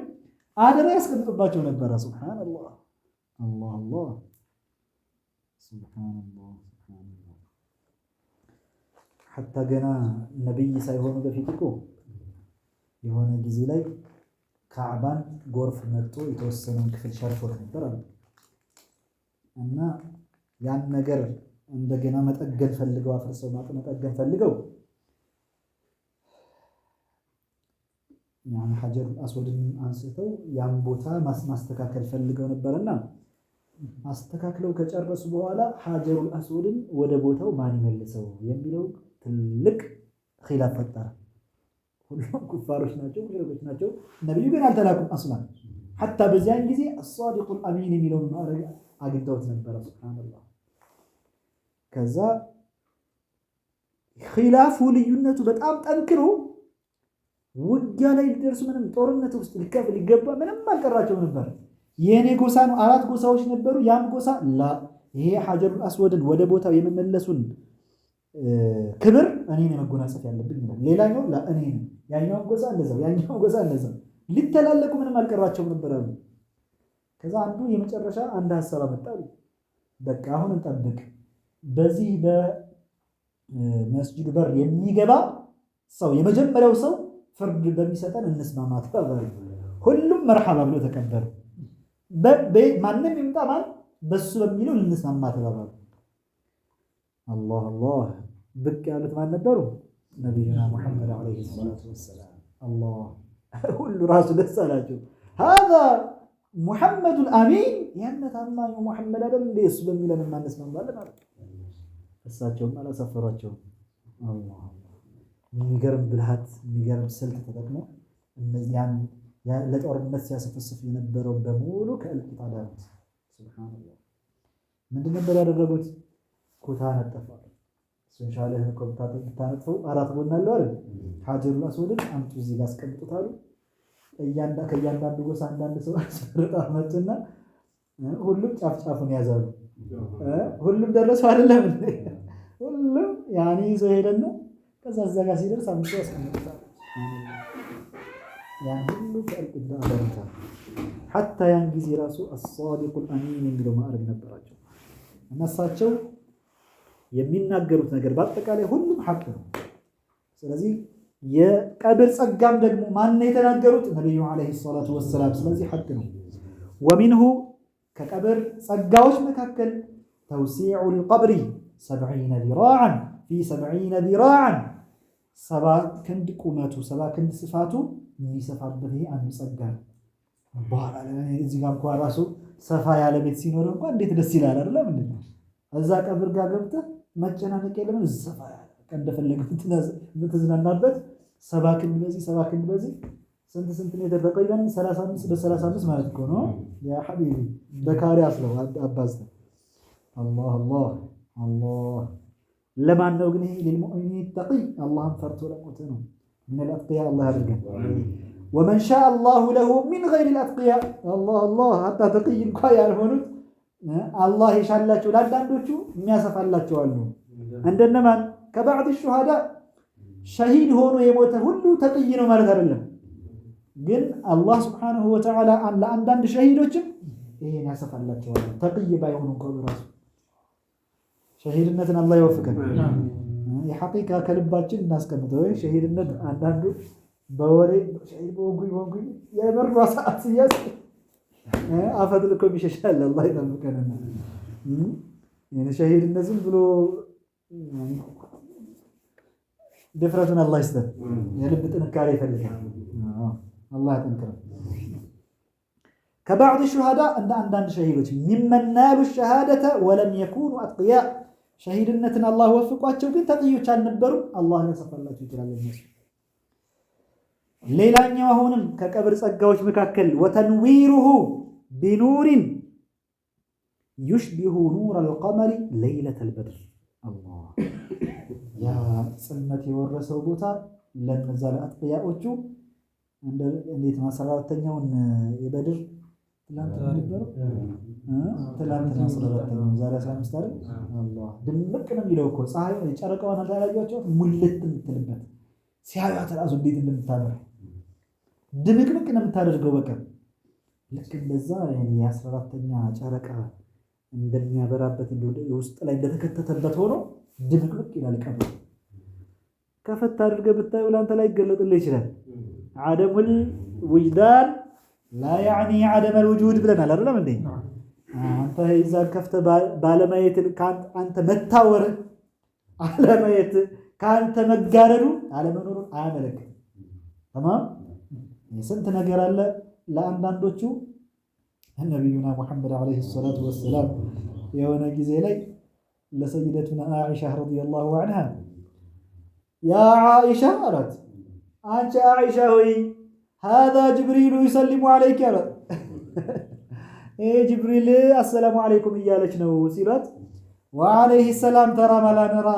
አደራ ያስቀምጡባቸው ነበረ። ሱብሃንአላህ አላህ ሱብሃንአላህ ሐታ ገና ነቢይ ሳይሆኑ በፊት እኮ የሆነ ጊዜ ላይ ካዕባን ጎርፍ መጥቶ የተወሰነውን ክፍል ሸርፎት ነበር አሉ እና ያን ነገር እንደገና መጠገን ፈልገው አፍርሰው መጠገን ፈልገው ያን ሐጀር አስወድን አንስተው ያን ቦታ ማስተካከል ፈልገው ነበርና አስተካክለው ከጨረሱ በኋላ ሐጀሩል አስወድን ወደ ቦታው ማን ይመልሰው የሚለው ትልቅ ኺላፍ ፈጠረ። ሁሉም ኩፋሮች ናቸው፣ ሙሽሪኮች ናቸው። ነብዩ ግን አልተላኩም አስላን ሐታ በዚያን ጊዜ አሳዲቁል አሚን የሚለውን ማዕረግ አግኝተውት ነበር። ሱብሃንአላህ ከዛ ኺላፉ ልዩነቱ በጣም ጠንክሮ ውጊያ ላይ ሊደርሱ ምንም ጦርነት ውስጥ ሊገባ ምንም አልቀራቸው ነበር። የኔ ጎሳ ነው፣ 4 ጎሳዎች ነበሩ። ያም ጎሳ ላ ይሄ ሐጀሩል አስወድን ወደ ቦታው የመመለሱን ክብር እኔ ነኝ መጎናጸፍ ያለብኝ ይላል። ሌላኛው ላ እኔ ነኝ፣ ያኛው ጎሳ እንደዛው፣ ያኛው ጎሳ እንደዛው ሊተላለቁ ምንም አልቀራቸው ነበር አሉ። ከዛ አንዱ የመጨረሻ አንድ ሐሳብ አመጣሉ። በቃ አሁን እንጠብቅ፣ በዚህ በመስጂዱ በር የሚገባ ሰው የመጀመሪያው ሰው ፍርድ በሚሰጠን እንስማማ ተባባሉ። ሁሉም መርሐባ ብሎ ተቀበሉ። ማንም ይምጣ ማን በሱ በሚለው እንስማማ ተባባሉ። አላህ ብቅ ያሉት ማን ነበሩ? ነቢዩና ሙሐመድ ዓለይሂ ሰላቱ ወሰላም። አላህ ሁሉ ራሱ ደስ አላቸው። ሃዛ ሙሐመዱል አሚን ያነ ታማኙ ሙሐመድ አይደል እንዴ እሱ በሚለን እናንስማማለን አለ። እሳቸውም አላሰፈሯቸውም። አላህ የሚገርም ብልሃት የሚገርም ስልት ተጠቅሞ እነዚያን ለጦርነት ሲያሰፈስፍ የነበረው በሙሉ ከእልቂት አዳኑት። ሱብሃንአላህ ምንድን ነበር ያደረጉት? ኩታ ነጠፋሉ። ሱንሻለህ ኮብታ ተታነጥፈው 4 ጎን አለው አይደል? ሐጀሩል አስወድን አምጡ እዚህ ጋር አስቀምጡታሉ። ከእያንዳንዱ ጎሳ አንዳንድ ሰው አስፈርጣ መጡና ሁሉም ጫፍ ጫፉን ያዛሉ። ሁሉም ደረሱ አይደለም እንዴ? ሁሉም ያኔ ይዞ ሄደና ከዛ እዛ ጋር ሲደርስ አምጥቶ ያስቀምጣል። ያን ሁሉ ከእልቅ አደረታ ሐታ ያን ጊዜ ራሱ አሳዲቁል አሚን የሚለው ማዕረግ ነበራቸው። እነሳቸው የሚናገሩት ነገር በአጠቃላይ ሁሉም ሐቅ ነው። ስለዚህ የቀብር ጸጋም ደግሞ ማን የተናገሩት? ነብዩ አለይሂ ሰላቱ ወሰላም። ስለዚህ ሐቅ ነው። ወሚንሁ ከቀብር ጸጋዎች መካከል ተውሲዑል ቀብሪ 70 ዚራዓን ፊ 70 ዚራዓን 70 ክንድ ቁመቱ 70 ክንድ ስፋቱ የሚሰፋበት ይሄ አንዱ ጸጋ ነው። በኋላ እዚህ ጋር እንኳን ራሱ ሰፋ ያለ ቤት ሲኖር እንኳን እንዴት ደስ ይላል አይደለም እንዴ? እዛ ቀብር ጋር ገብተህ መጨናነቅ የለም። ሰፋ ያለ እንደፈለግህ የምትዝናናበት 70 ክንድ በዚህ 70 ክንድ በዚህ ስንት ሜትር ተቀይረን 35 በ35 ማለት እኮ ነው ያ ሐቢቢ በካሪ አስለው አባዝተ አላህ አላህ አላህ ለማን ነው ግን ይሄ ለልሙእሚን ተቂ አላህን ፈርቶ ለሞተ ነው። من الأتقياء الله يرجع ومن شاء الله له من غير الأتقياء الله الله حتى تقي እንኳን ያልሆኑት አላህ ይሻላቸው ለአንዳንዶቹ የሚያሰፋላቸው አሉ። እንደነማን ከባዕድ الشهداء ሸሂድ ሆኖ የሞተ ሁሉ ተቅይ ነው ማለት አይደለም። ግን አላህ Subhanahu Wa Ta'ala ለአንዳንድ ሸሂዶችም ይሄን ያሰፋላቸዋል። ተቅይ ባይሆኑ እንኳን ራሱ ሸሂድነትን አላህ ይወፍቀን። የሐቂቃ ከልባችን እናስቀምጠው። ሸሂድነት አንዳንዱ በወሬ ሸሂድ በወንጉኝ የመርዷ ሰዓት ሲያዝ አፈጥልኮ ይሸሻል። አላህ ይጠብቀንና ሸሂድነት ዝም ብሎ ድፍረቱን አላህ ይስጠን። የልብ ጥንካሬ ይፈልጋል። አላህ ያጠንክረን። ከባዕድ الشهداء እንደ አንዳንድ ሸሂዶች ሚመን ናሉ الشهادة ولم يكونوا أتقياء ሸሂድነትን አላህ ወፍቋቸው ግን ተቅዮች አልነበሩም። አላህ ያሰፋላቸው ይችላል እነሱ። ሌላኛው አሁንም ከቀብር ጸጋዎች መካከል ወተንዊሩሁ ቢኑሪን يشبه نور القمر ليلة البدر الله ያ ጽልመት የወረሰው ቦታ ለነዛ ለአጥቂያዎቹ እንዴት ነው 14ኛውን የበድር ትላንትና 14ኛው ዛሬ 15 አይደል? አላህ ድምቅ ነው የሚለው እኮ ፀሐይ ጨረቃዋን አላያያቸው ሙልት የምትልበት ሲያዩት ራሱ እንዴት እንደምታምር ድምቅምቅ ነው የምታደርገው። በቃ ልክ እንደዛ የ14ኛ ጨረቃ እንደሚያበራበት ውስጥ ላይ እንደተከተተበት ሆኖ ድምቅምቅ ይላል። ቀብር ከፈት አድርገህ ብታዩ ላንተ ላይ ይገለጥልህ ይችላል። አደሙል ውጅዳን ላ ያዕኒ አደመል ውጁድ ብለናል አይደለም እንዴ? አንተ ይዛን ከፍተህ ባለማየት አንተ መታወር አለማየት ከአንተ መጋረዱ አለመኖሩን አያመለክትም። ተማም ስንት ነገር አለ። ለአንዳንዶቹ ነቢዩና ሙሐመድ ዓለይሂ ሰላቱ ወሰላም የሆነ ጊዜ ላይ ለሰይደቱና ዓኢሻ ረዲየላሁ ዐንሃ ያ ዓኢሻ አላት፣ አንቺ ዓኢሻ ሆይ ሃዛ ጅብሪሉ ይሰልሙ ዐለይኪ አላት። ይሄ ጅብሪል አሰላሙ ዐለይኩም እያለች ነው ሲሏት፣ ወዐለይሂ ሰላም ተራ ማ ላ ነራ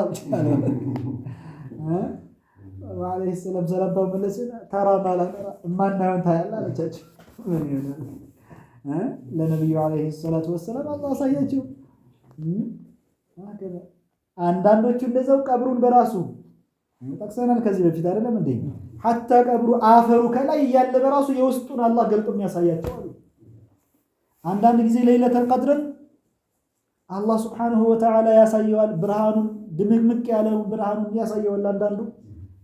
ወዐለይሂ ሰላም ሰላምታው መለስ ተራ ማ ላ ነራ እማናየውን ታያለህ አለቻቸው። ለነቢዩ ዐለይሂ ሰላቱ ወሰላም አላህ አሳያቸው። አንዳንዶቹ እንደዛው ቀብሩን በራሱ ጠቅሰናል ከዚህ በፊት አይደለም እንዴ? ሐታ ቀብሩ አፈሩ ከላይ እያለ በራሱ የውስጡን አላህ ገልጦ የሚያሳያቸው አሉ። አንዳንድ ጊዜ ለይለተል ቀድርን አላህ ሱብሓነሁ ወተዓላ ያሳየዋል። ብርሃኑን ድምቅምቅ ያለውን ብርሃኑን ያሳየዋል። አንዳንዱ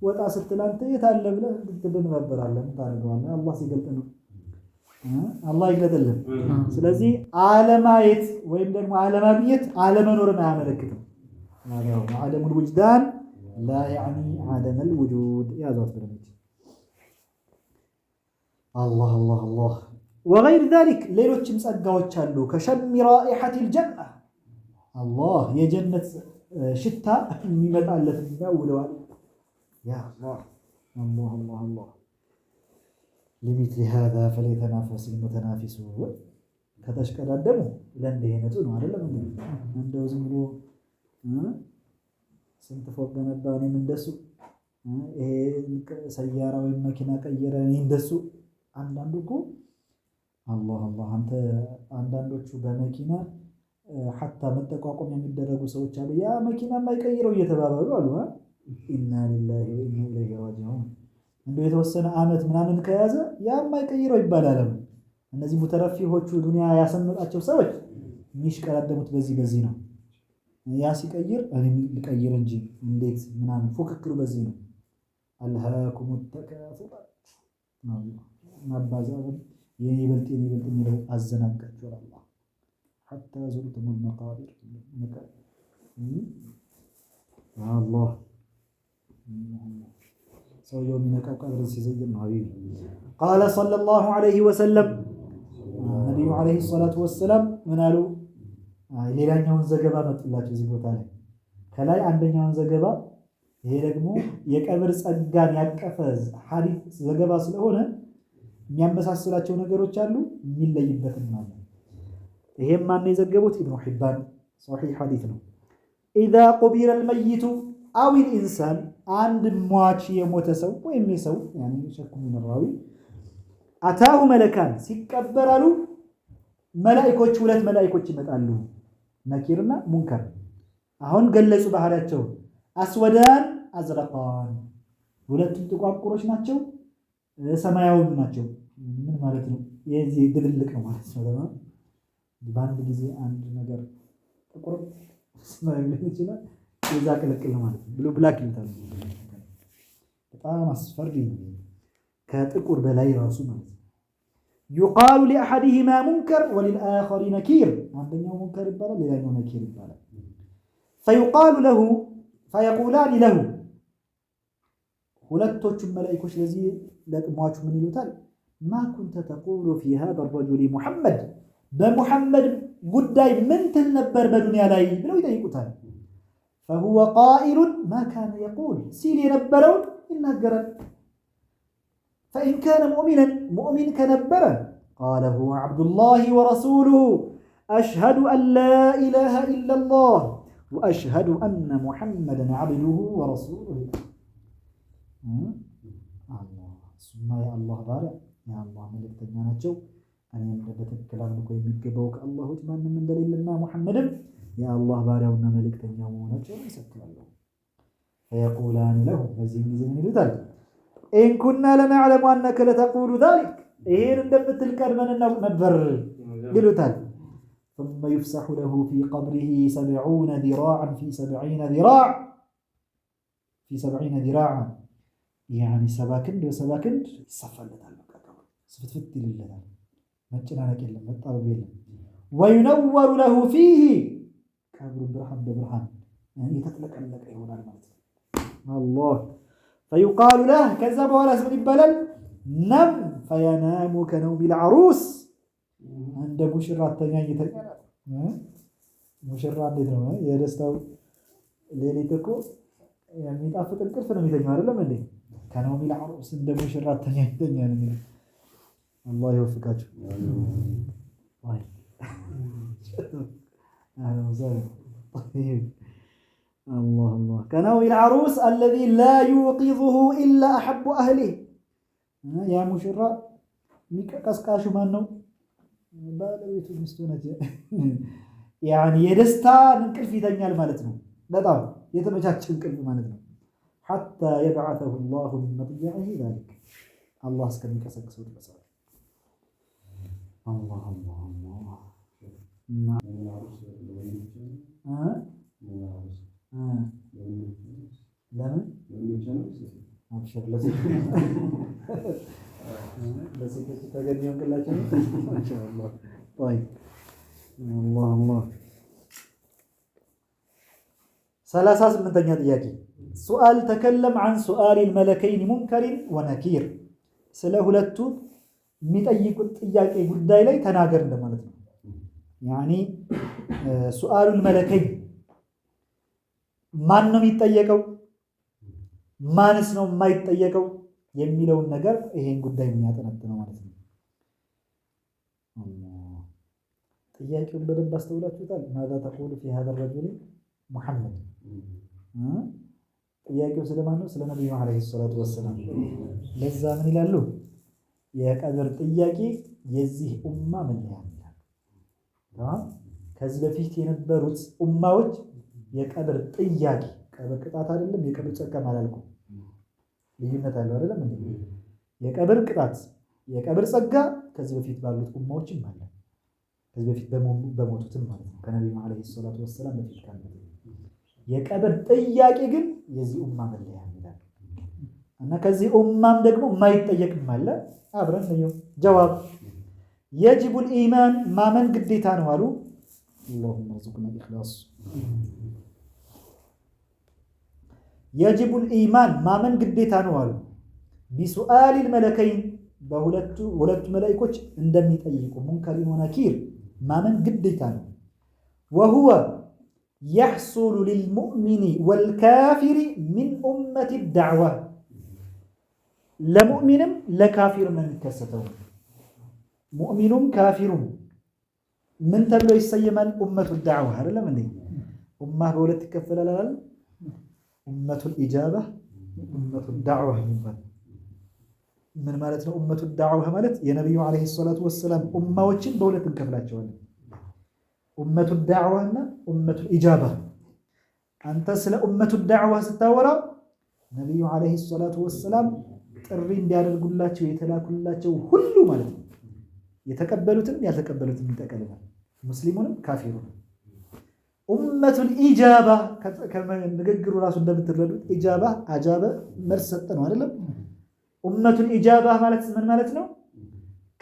ወጣ ስትል አንተ የት አለ ብለህ ትደነባበራለህ። ታደርገዋለህ አላህ ሲገልጥ ነው። አላህ ይግለጥልን። ስለዚህ አለማየት ወይም ደግሞ አለማግኘት አለመኖርን አያመለክትም። ዓደሙል ውጅዳን ላ ያዕኒ ዓደመል ውጁድ ያዟት ብለች። አላህ አላህ አላህ ወገይር ዛሊክ ሌሎችም ጸጋዎች አሉ። ከሸሚ ራኢሐቲል ጀና አላህ የጀነት ሽታ የሚመጣለት የሚያውለዋል። ያ አላህ አላህ አላህ አላህ ሊሚትሊ ሃዛ ፈሊተናፈሲል ሙተናፊሱን ከተሽቀዳደሙ ለእንዲህ አይነቱ ነው አይደለም እንዴ? እንደው ዝም ብሎ ስንት ፎቅ ገነባ እኔም እንደሱ ይሄ ሰያራ ወይም መኪና ቀየረ እኔ እንደሱ። አንዳንዱ እኮ አላህ አላህ አንተ አንዳንዶቹ በመኪና ሐታ መጠቋቋም የሚደረጉ ሰዎች አሉ። ያ መኪና የማይቀይረው እየተባባሉ አሉ። ኢና ሊላሂ ወኢና ኢለይሂ ራጂዑን። እንደው የተወሰነ ዓመት ምናምን ከያዘ ያ የማይቀይረው ይባላል። እነዚህ ሙተረፊሆቹ ዱንያ ያሰመጣቸው ሰዎች የሚሽቀዳደሙት በዚህ ነው። ያ ሲቀይር እኔም ልቀይር እንጂ እንዴት ምናምን ፉክክሩ በዚህ ነው። አልሃኩም ተካፉር ማባዛት የኔ ይበልጥ የሚለው አዘናጋችኋል። አላህ ሐታ ዙርቱሙል መቃብር አላህ ሰውየው የሚነቃው ቀብር ሲዘይር ነው። ሀቢቢ ቃለ ሰለላሁ ዐለይሂ ወሰለም ነቢዩ ዐለይሂ ሰላቱ ወሰላም ምን አሉ? ሌላኛውን ዘገባ መጡላቸው እዚህ ቦታ ላይ ከላይ አንደኛውን ዘገባ ይሄ ደግሞ የቀብር ጸጋን ያቀፈ ሐዲስ ዘገባ ስለሆነ የሚያመሳስላቸው ነገሮች አሉ፣ የሚለይበትም አለ። ይሄም ማን የዘገቡት? ኢብኑ ሒባን ሶሒህ ሐዲስ ነው። ኢዛ ቁቢረ አልመይቱ አው ልኢንሳን አንድ ሟች የሞተ ሰው ወይም የሰው ሸኩ ሚን ራዊ አታሁ መለካን ሲቀበራሉ መላኢኮች ሁለት መላኢኮች ይመጣሉ፣ ነኪርና ሙንከር። አሁን ገለጹ ባህሪያቸው። አስወዳን አዝረቃን ሁለቱም ጥቋቁሮች ናቸው፣ ሰማያዊም ናቸው። ምን ማለት ነው? የዚህ ድብልቅ ነው ማለት ነው። በአንድ ጊዜ አንድ ነገር ጥቁር ሰማያዊ ሊሆን ይችላል፣ የዛ ቅልቅል ነው ማለት ነው። ብሉ ብላክ ይሉታል። በጣም አስፈሪ ነው፣ ከጥቁር በላይ ራሱ ማለት ነው። ዩቃሉ ሊአሐዲሂማ ሙንከር ወሊልአኸሪ ነኪር። አንደኛው ሙንከር ይባላል፣ ሌላኛው ነኪር ይባላል። ፈዩቃሉ ለሁ ፈየቁላኒ ለሁ ሁለቶቹም መላኢኮች ለዚህ ለጥሟቹ ምን ይሉታል? ማ ኩንተ ተቁሉ ፊ ሃዛ ረጁሊ ሙሐመድ፣ በሙሐመድ ጉዳይ ምን ትል ነበር በዱንያ ላይ ብለው ይጠይቁታል። ፈሁወ ቃኢሉን ማ ካነ የቁል ሲል የነበረውን ይናገራል። ፈኢን ካነ ሙእሚናን ሙእሚን ከነበረ ቃለ ሁወ ዐብዱላሂ ወረሱሉሁ አሽሀዱ አን ላ ኢላሃ ኢለላህ ወአሽሀዱ አነ ሙሐመደን ዐብዱሁ ወረሱሉሁ። እሱማ የአላህ ባሪያ የአላህ መልእክተኛ ናቸው፣ እኔም በትክክል አምልኮ የሚገባው ከአላህ ውጭ ማንም እንደሌለና ሙሐመድም የአላህ ባሪያውና መልእክተኛው መሆናቸውን ይሰክራለሁ። ፈየቁላኒ ለሁ በዚህም ጊዜ ምን ይሉታል? ኢን ኩና ለነዕለሙ አነከ ለተቁሉ ዛሊክ ይሄን እንደምትል ቀድመን እናውቅ ነበር ይሉታል። ثم يفسح له في قبره 70 ذراعا في 70 ذراعا يعني 70 ክንድ በ70 ክንድ ይሰፋለታል። በቃ ስፍትፍት ይልለታል። መጨናነቅ የለም፣ መጣበብ የለም። وينور له فيه ቀብሩ ብርሃን በብርሃን የተጥለቀለቀ ይሆናል ማለት ነው። አላህ فيقال له ከዛ በኋላ ምን ይባላል? ነም فينام كنوم العروس እንደ ሙሽራ ተኛኝ ይተኛል። ሙሽራ እንዴት ነው የደስታው ሌሊት እኮ የሚጣፍጥ እንቅልፍ ነው የሚተኛው አይደለም እንዴ? ከነውም العروس እንደ ሙሽራ ተኛኝ ይተኛል። አላህ ይወፍቃችሁ። አይ الله كنوم العروس الذي لا يوقظه إلا أحب أهله. يا مشرع قسقاش ማነው? ባለቤቱ ሚስቱ ነች። يعني የደስታ እንቅልፍ ይተኛል ማለት ነው። በጣም የተመቻቸ እንቅልፍ ማለት ነው። حتى يبعثه الله من مضجعه ذلك الله እስከሚቀሰቅሰው ድረስ الله الله الله ለምን አብሽር ለሴቶች ተገኘው ቅላቸው ማሻአላህ طيب الله الله 38ኛ ጥያቄ سؤال تكلم عن سؤال الملكين منكر ونكير ስለ ሁለቱ የሚጠይቁት ጥያቄ ጉዳይ ላይ ተናገር እንደማለት ነው። يعني سؤال الملكين ማን ነው የሚጠየቀው ማንስ ነው የማይጠየቀው የሚለውን ነገር ይሄን ጉዳይ የሚያጠነጥነው ማለት ነው። ጥያቄውን በደንብ አስተውላችሁታል። ماذا تقول في هذا الرجل محمد ጥያቄው ስለማን ነው? ስለ ነብዩ አለይሂ ሰላቱ ወሰለም። ለዛ ምን ይላሉ? የቀብር ጥያቄ የዚህ ኡማ መለያ ነው። ከዚህ በፊት የነበሩት ኡማዎች የቀብር ጥያቄ ቀብር ቅጣት አይደለም የቀብር ጸጋ አላልኩም ልዩነት አለው አይደለም እንዴ የቀብር ቅጣት የቀብር ጸጋ ከዚህ በፊት ባሉት ኡማዎችም አለ ከዚህ በፊት በሞቱትም ማለት ነው ከነብዩ አለይሂ ሰላቱ ወሰለም በፊት ካለ የቀብር ጥያቄ ግን የዚህ ኡማ መለያ ይላል እና ከዚህ ኡማም ደግሞ የማይጠየቅም አለ አብረን ነው ጀዋብ يجب الإيمان ما من قديتان والو اللهم ارزقنا الإخلاص يجب الإيمان ما من قديتان والو بسؤال الملكين بولت ملائكوች እንደሚጠይቁ منكر ونكير ما من قديتان وهو يحصل للمؤمن والكافر من أمة الدعوة لمؤمن لكافر من كسته مؤمن كافر من تبلو يسيما أمة الدعوة هذا لمن دي أمة بولت تكفل لال أمة الإجابة أمة الدعوة من مالتنا أمة الدعوة مالت يا نبي عليه الصلاة والسلام أمة وجن بولت تكفلات جوانا أمة الدعوة أمة الإجابة أنت سلا أمة الدعوة ستاورا نبي عليه الصلاة والسلام ترين بيان القلات ويتلاكلات وكل مالت يتقبلوتن يتقبلوتن يتقبلون مسلمون كافرون أمة الإجابة كما نقرر راسو እንደምትረዱት إجابة أجابة መልስ ሰጠነው አይደለም أمة الإجابة ማለት ምን ማለት ነው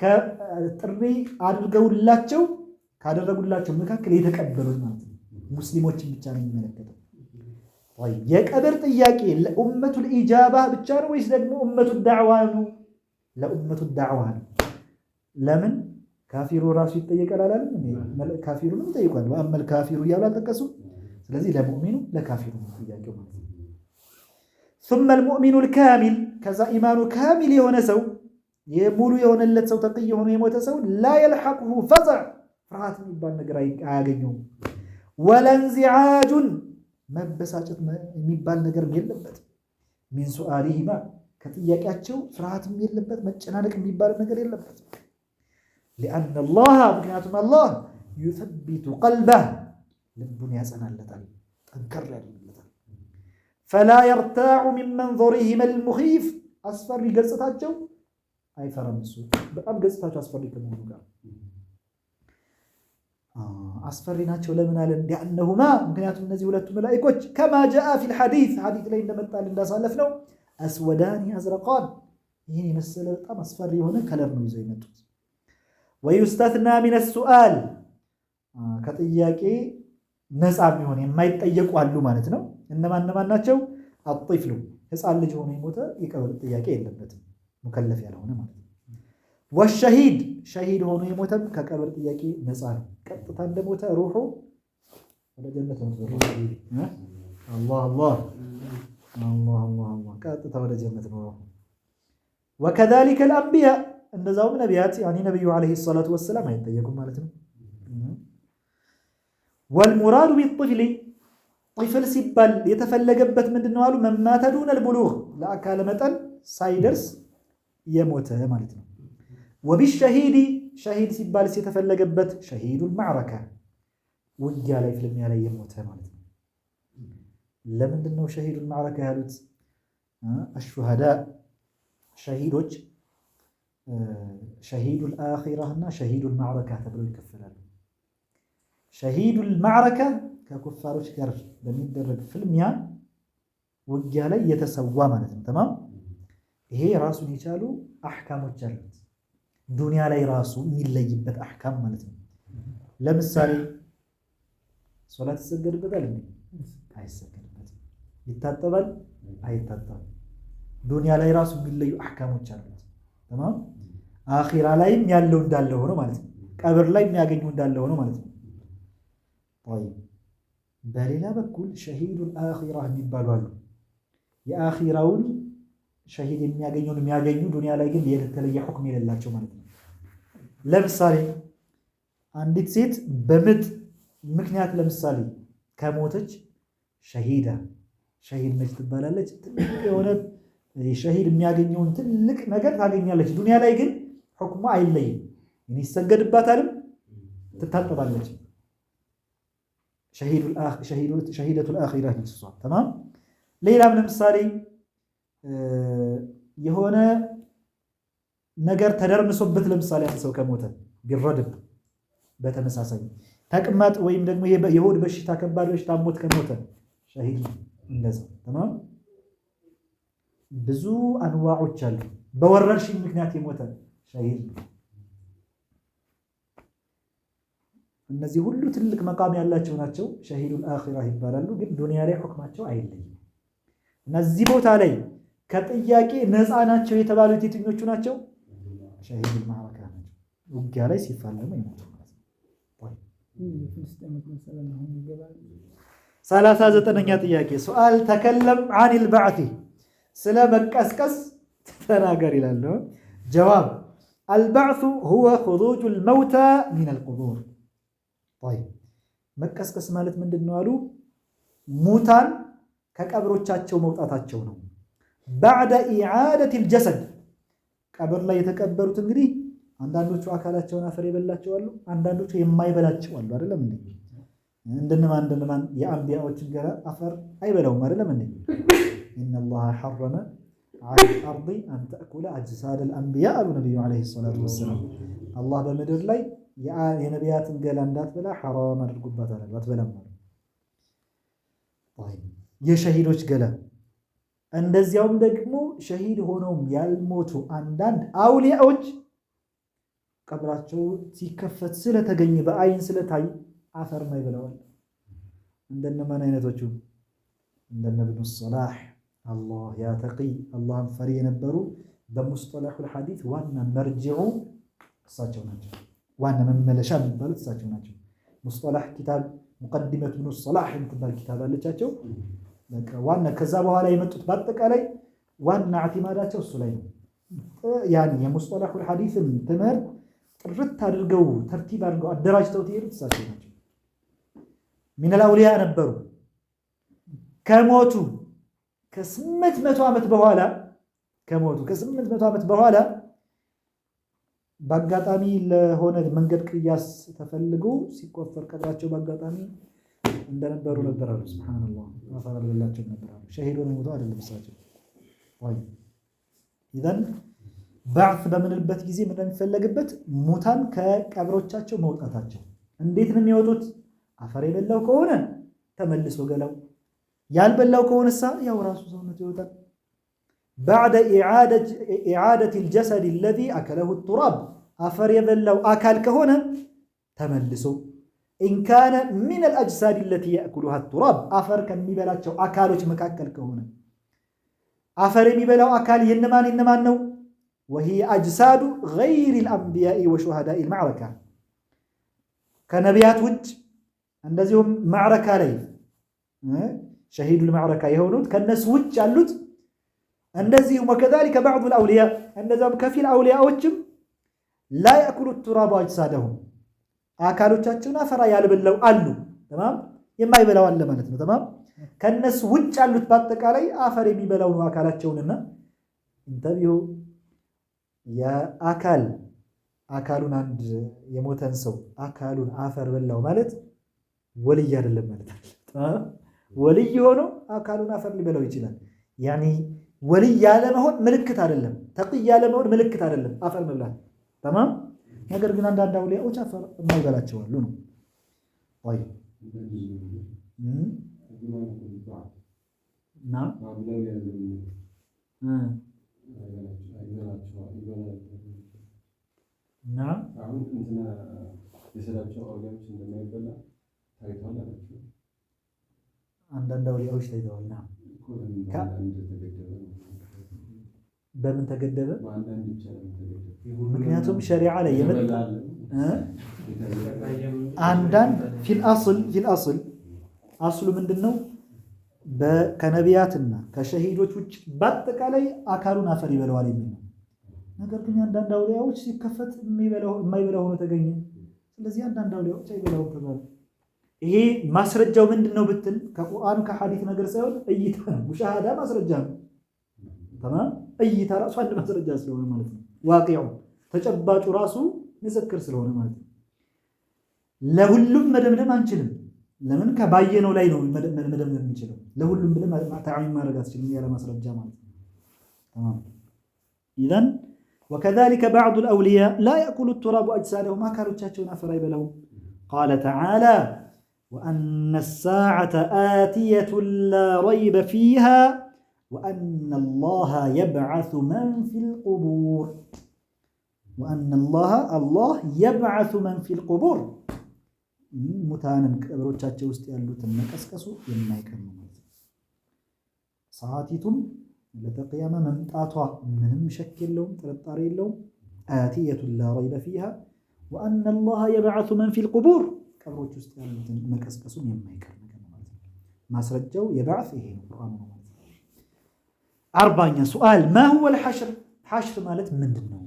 ከጥሪ አድርገውላቸው ካደረጉላቸው መካከል የተቀበሉት ማለት ነው ሙስሊሞችን ብቻ ነው የሚመለከተው ወይ የቀብር ጥያቄ ለኡመቱ الإجابة ብቻ ነው ወይስ ደግሞ ኡመቱ الدعوة ነው ለኡመቱ الدعوة ነው ለምን ካፊሩ ራሱ ይጠየቃል አላለም እንዴ ካፊሩንም ይጠይቃል ወአመል ካፊሩ ያሉ አልተቀሱ ስለዚህ ለሙእሚኑ ለካፊሩ ጥያቄው ማለት ነው ثم المؤمن الكامل كذا ايمانه كامل የሆነ ሰው የሙሉ የሆነለት ሰው ተቅይ የሆነ የሞተ ሰው لا يلحقه فزع ፍርሃት የሚባል ነገር አያገኘውም ولا انزعاج መበሳጨት የሚባል ነገር የለበት من سؤالهما ከጥያቄያቸው ፍርሃትም የለበት መጨናነቅ የሚባል ነገር የለበት لأن الله ምክንያቱም አላህ يثبت قلبه ልቡን ያጸናለታል ጠንከር ያደርግለታል فلا يرتاع من منظرهم المخيف አስፈሪ ገጽታቸው አይፈራም እሱ በጣም ገጽታቸው አስፈሪ ከመሆኑ ጋር አስፈሪ ናቸው ለምን አለ لأنهما ምክንያቱም እነዚህ ሁለቱ መላእክቶች كما جاء في الحديث حديث ላይ እንደመጣል እንዳሳለፍነው أسودان أزرقان ይሄን የመሰለ በጣም አስፈሪ የሆነ ከለር ነው ይዘው የመጡት ويستثنى من السؤال ከጥያቄ ነፃ የሚሆን የማይጠየቁ አሉ ማለት ነው እነማን ናቸው الطفل ህፃን ልጅ ሆኖ የሞተ የቀብር ጥያቄ የለበትም ሙከለፍ ያልሆነ ማለት ነው والشهيد شهيد ሆኖ የሞተም ከቀብር ጥያቄ ነፃ ነው ቀጥታ እንደሞተ ሩሑ ወደ ጀነት ነው አላህ አላህ الله الله الله ቀጥታ ወደ ጀነት ነው وكذلك الانبياء እንደዛውም ነቢያት ያኒ ነብዩ አለይሂ ሰላቱ ወሰለም አይጠየቁም ማለት ነው والمراد بالطفل طفل ሲባል የተፈለገበት ምንድነው አሉ መማተዱን البلوغ ለአካለ መጠን ሳይደርስ የሞተ ማለት ነው وبالشهيد شهيد ሲባል የተፈለገበት شهيد المعركة ውጊያ ላይ ፍልሚያ ላይ የሞተ ማለት ነው ለምንድነው شهيد المعركة ያሉት الشهداء شهيدዎች شهيد الآخرة እና شهيد المعركة ተብለው ይከፈላሉ شهيد المعركة ከኩፋሮች ጋር በሚደረግ ፍልሚያ ውጊያ ላይ የተሰዋ ማለት ነው ተማም ይሄ ራሱን የቻሉ አህካሞች አሉት ዱንያ ላይ ራሱ የሚለይበት አህካም ማለት ነው ለምሳሌ ሶላት ይሰገድበታል እንዴ አይሰገድበትም ይታጠባል አይታጠብም ዱንያ ላይ ራሱ የሚለዩ አህካሞች አሉት ተማም አኺራ ላይም ያለው እንዳለ ሆኖ ማለት ነው ቀብር ላይ የሚያገኙ እንዳለ ሆኖ ማለት ነው طيب በሌላ በኩል ሸሂዱል አኺራ የሚባሉ አሉ የአኺራውን ሸሂድ የሚያገኙ ዱንያ ላይ ግን የተለየ ሁክም የሌላቸው ማለት ነው ለምሳሌ አንዲት ሴት በምጥ ምክንያት ለምሳሌ ከሞተች ሸሂዳ ሸሂድ ነች ትባላለች ትልቅ የሆነ ሸሂድ የሚያገኘውን ትልቅ ነገር ታገኛለች ዱንያ ላይ ግን ሁክሙ አይለይም ይሰገድባታል ትታጠባለች ሸሂደቱል አኺራ እሷ ተማም። ሌላም ለምሳሌ የሆነ ነገር ተደርምሶበት ለምሳሌ አንድ ሰው ከሞተ ቢረድብ በተመሳሳይ ተቅማጥ ወይም ደግሞ የሆድ በሽታ ከባድ በሽታ ሞት ከሞተ ሸሂድ እንደዛ ተማም። ብዙ አንዋዖች አሉ። በወረርሽኝ ምክንያት የሞተ ሸሂድ። እነዚህ ሁሉ ትልቅ መቃም ያላቸው ናቸው። ሸሂዱል አኺራ ይባላሉ። ግን ዱንያ ላይ ሁክማቸው አይለይም። እነዚህ ቦታ ላይ ከጥያቄ ነፃ ናቸው የተባሉት የትኞቹ ናቸው? ሸሂዱል ማዕረካ ናቸው። ውጊያ ላይ ሲፋለሙ ይሞቱ ማለት ነው። 39ኛ ጥያቄ ሱአል ተከለም ዐኒል በዕቲ ስለ መቀስቀስ ተናገር ይላል። ጀዋብ አልበዕቱ ሁወ ኹሩጁል መውታ ሚነል ቁቡር። መቀስቀስ ማለት ምንድን ነው አሉ? ሙታን ከቀብሮቻቸው መውጣታቸው ነው። ባዕደ ኢዓደቲል ጀሰድ ቀብር ላይ የተቀበሩት እንግዲህ አንዳንዶቹ አካላቸውን አፈር የበላቸው አሉ፣ አንዳንዶቹ የማይበላቸው አሉ። አይደለም እንዴ? እንደነማን የአንቢያዎችን ገላ አፈር አይበላውም። አይደለም እንዴ? ኢነላሃ ሐረመ ዐለል አርዲ አን ተእኩለ አጅሳደል አንቢያ አሉ ነቢዩ ዓለይሂ ሰላቱ ወሰላም። አላህ በምድር ላይ የነቢያትን ገላ እንዳትበላ ሐራም አድርጉባታል፣ አትበላም ማለት። የሸሂዶች ገላ እንደዚያውም ደግሞ ሸሂድ ሆነውም ያልሞቱ አንዳንድ አውሊያዎች ቀብራቸው ሲከፈት ስለተገኘ በአይን ስለታይ አፈር ማይበላዋል። እንደነማን አይነቶቹ? እንደነ ኢብኑ ሰላህ አላህ ያ ተቂይ አላህን ፈሪ የነበሩ በሙስጠላሑል ሐዲስ ዋና መርጅዑ እሳቸው ናቸው። ዋና መመለሻ የሚባሉት እሳቸው ናቸው። ሙስጠላህ ኪታብ ሙቀዲመት ኢብኑ ሰላህ የምትባል ኪታብ አለቻቸው። ዋና ከዛ በኋላ የመጡት በአጠቃላይ ዋና አዕቲማዳቸው እሱ ላይ ነው። ያን የሙስጠላሑል ሐዲስን ትምህርት ጥርት አድርገው ተርቲብ አድርገው አደራጅተው ትሄዱት እሳቸው ናቸው። ሚነል አውሊያ ነበሩ። ከሞቱ ከ800 ዓመት በኋላ በአጋጣሚ ለሆነ መንገድ ቅያስ ተፈልጎ ሲቆፈር ቀብራቸው በአጋጣሚ እንደነበሩ ነበር አሉ። ሱብሃንአላህ አፈር አልበላቸው ነበር አሉ። ሸሂድ ሆነው ሞተው አይደለም እሳቸው። ኢዘን ባዕት በምንልበት ጊዜ ምን የሚፈለግበት? ሙታን ከቀብሮቻቸው መውጣታቸው። እንዴት ነው የሚወጡት? አፈር የበላው ከሆነ ተመልሶ ገላው፣ ያልበላው ከሆነሳ ያው ራሱ ሰውነቱ ይወጣል። ባዕደ ኢዓደቲል ጀሰድ አለዚ አከለሁ ቱራብ አፈር የበላው አካል ከሆነ ተመልሶ ኢንካነ ሚነል አጅሳድ አለቲ ያእኩሉሃ ቱራብ አፈር ከሚበላቸው አካሎች መካከል ከሆነ አፈር የሚበላው አካል የነማን ነው? ወሂየ አጅሳዱ ገይሪል አንቢያኢ ወሹሃዳኢል ማዕረካ ከነቢያት ውጭ እንደዚሁም ማዕረካ ላይ ሸሂዱል ማዕረካ የሆኑት ከነሱ ውጭ ያሉት እንደዚሁም ወከዛሊከ ባዕዱል አውሊያ እንደዛም ከፊል አውሊያዎችም ላ ያእኩሉ ቱራብ አጅሳደሁም አካሎቻቸውን አፈራ ያልበላው አሉ። ተማም የማይበላው አለ ማለት ነው። ተማም ከነሱ ውጭ ያሉት በአጠቃላይ አፈር የሚበላው ነው አካላቸውንና እንተቢሁ አካሉን አንድ የሞተን ሰው አካሉን አፈር በላው ማለት ወልይ አይደለም ማለት ነው። ወልይ ሆኖ አካሉን አፈር ሊበላው ይችላል። ያኒ ወልይ ያለመሆን ምልክት አይደለም፣ ተቅይ ያለመሆን ምልክት አይደለም አፈር መብላት። ተማም ነገር ግን አንዳንድ አውሊያዎች አፈር የማይበላቸው አሉ ነው። ወይ አንዳንድ አውሊያዎች ታይተዋል። በምን ተገደበ? ምክንያቱም ሸሪዓ ላይ የመጣ አንዳንድ ፊል አስሉ ምንድነው? ከነቢያትና ከሸሂዶች ውጭ በአጠቃላይ አካሉን አፈር ይበላዋል የሚል ነው። ነገር ግን አንዳንድ አውሊያዎች ሲከፈት የማይበላው ሆኖ ተገኘ። ስለዚህ አንዳንድ አውሊያዎች አይበላውም ተባለ። ይሄ ማስረጃው ምንድነው ብትል ከቁርአን ከሐዲስ ነገር ሳይሆን እይታ ነው። ሙሻሃዳ ማስረጃ ነው። ተማም እይታ ራሱ አንድ ማስረጃ ስለሆነ ማለት ነው። ዋቂዑ ተጨባጩ ራሱ ምስክር ስለሆነ ማለት ነው። ለሁሉም መደምደም አንችልም። ለምን ከባየነው ላይ ነው መደምደም የምንችለው። ለሁሉም ብለን ተዓሚም ማድረግ አትችልም ያለ ማስረጃ ማለት ነው። ተማም ኢዘን ወከዛሊከ ባዕዱ አልአውሊያ ላ ያእኩሉ التراب أجسادهم አካሎቻቸውን አፈር አይበላውም። ቃለ ተዓላ ወአነ الساعة آتية لا ريب فيها وأن الله يبعث من في القبور وأن الله يبعث من في القبور ሙታንን ቀብሮቻቸው ውስጥ ያሉትን መቀስቀሱ የማይቀር ነው ማለት ነው። ሰዓቲቱም ለተቅያማ መምጣቷ ምንም ሸክ የለውም ጥርጣሬ የለውም። አቲየቱን ላ ረይበ ፊሃ ወአነ አላህ የብዐሱ መን ፊል ቁቡር ቀብሮች ውስጥ ያሉትን መቀስቀሱም የማይቀር ነገር ነው ማለት ነው። ማስረጃው የባዕስ ይሄ ነው ቁርአኑ ነው ማለት ነው። አርባኛ ሱአል ማ ሁወል ሐሽር ሐሽር ማለት ምንድን ነው?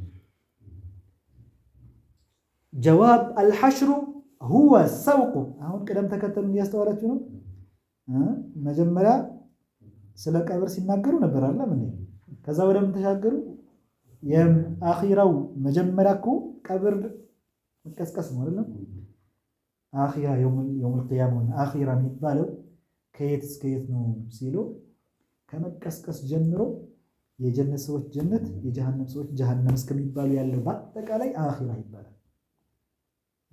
ጀዋብ አልሐሽሩ ሁወ ሰውቁ አሁን ቅደም ተከተሉን እያስተዋላችሁ ነው። መጀመሪያ ስለ ቀብር ሲናገሩ ነበር አለ ምን ከዛ ወደ ምን ተሻገሩ? የአኺራው መጀመሪያ እኮ ቀብር መቀስቀስ ነው አይደል? አኺራ የውሙል ቂያማ አኺራ የሚባለው ከየት እስከ የት ነው ሲሉ ከመቀስቀስ ጀምሮ የጀነት ሰዎች ጀነት የጀሃነም ሰዎች ጀሃነም እስከሚባሉ ያለው በአጠቃላይ አኺራ ይባላል።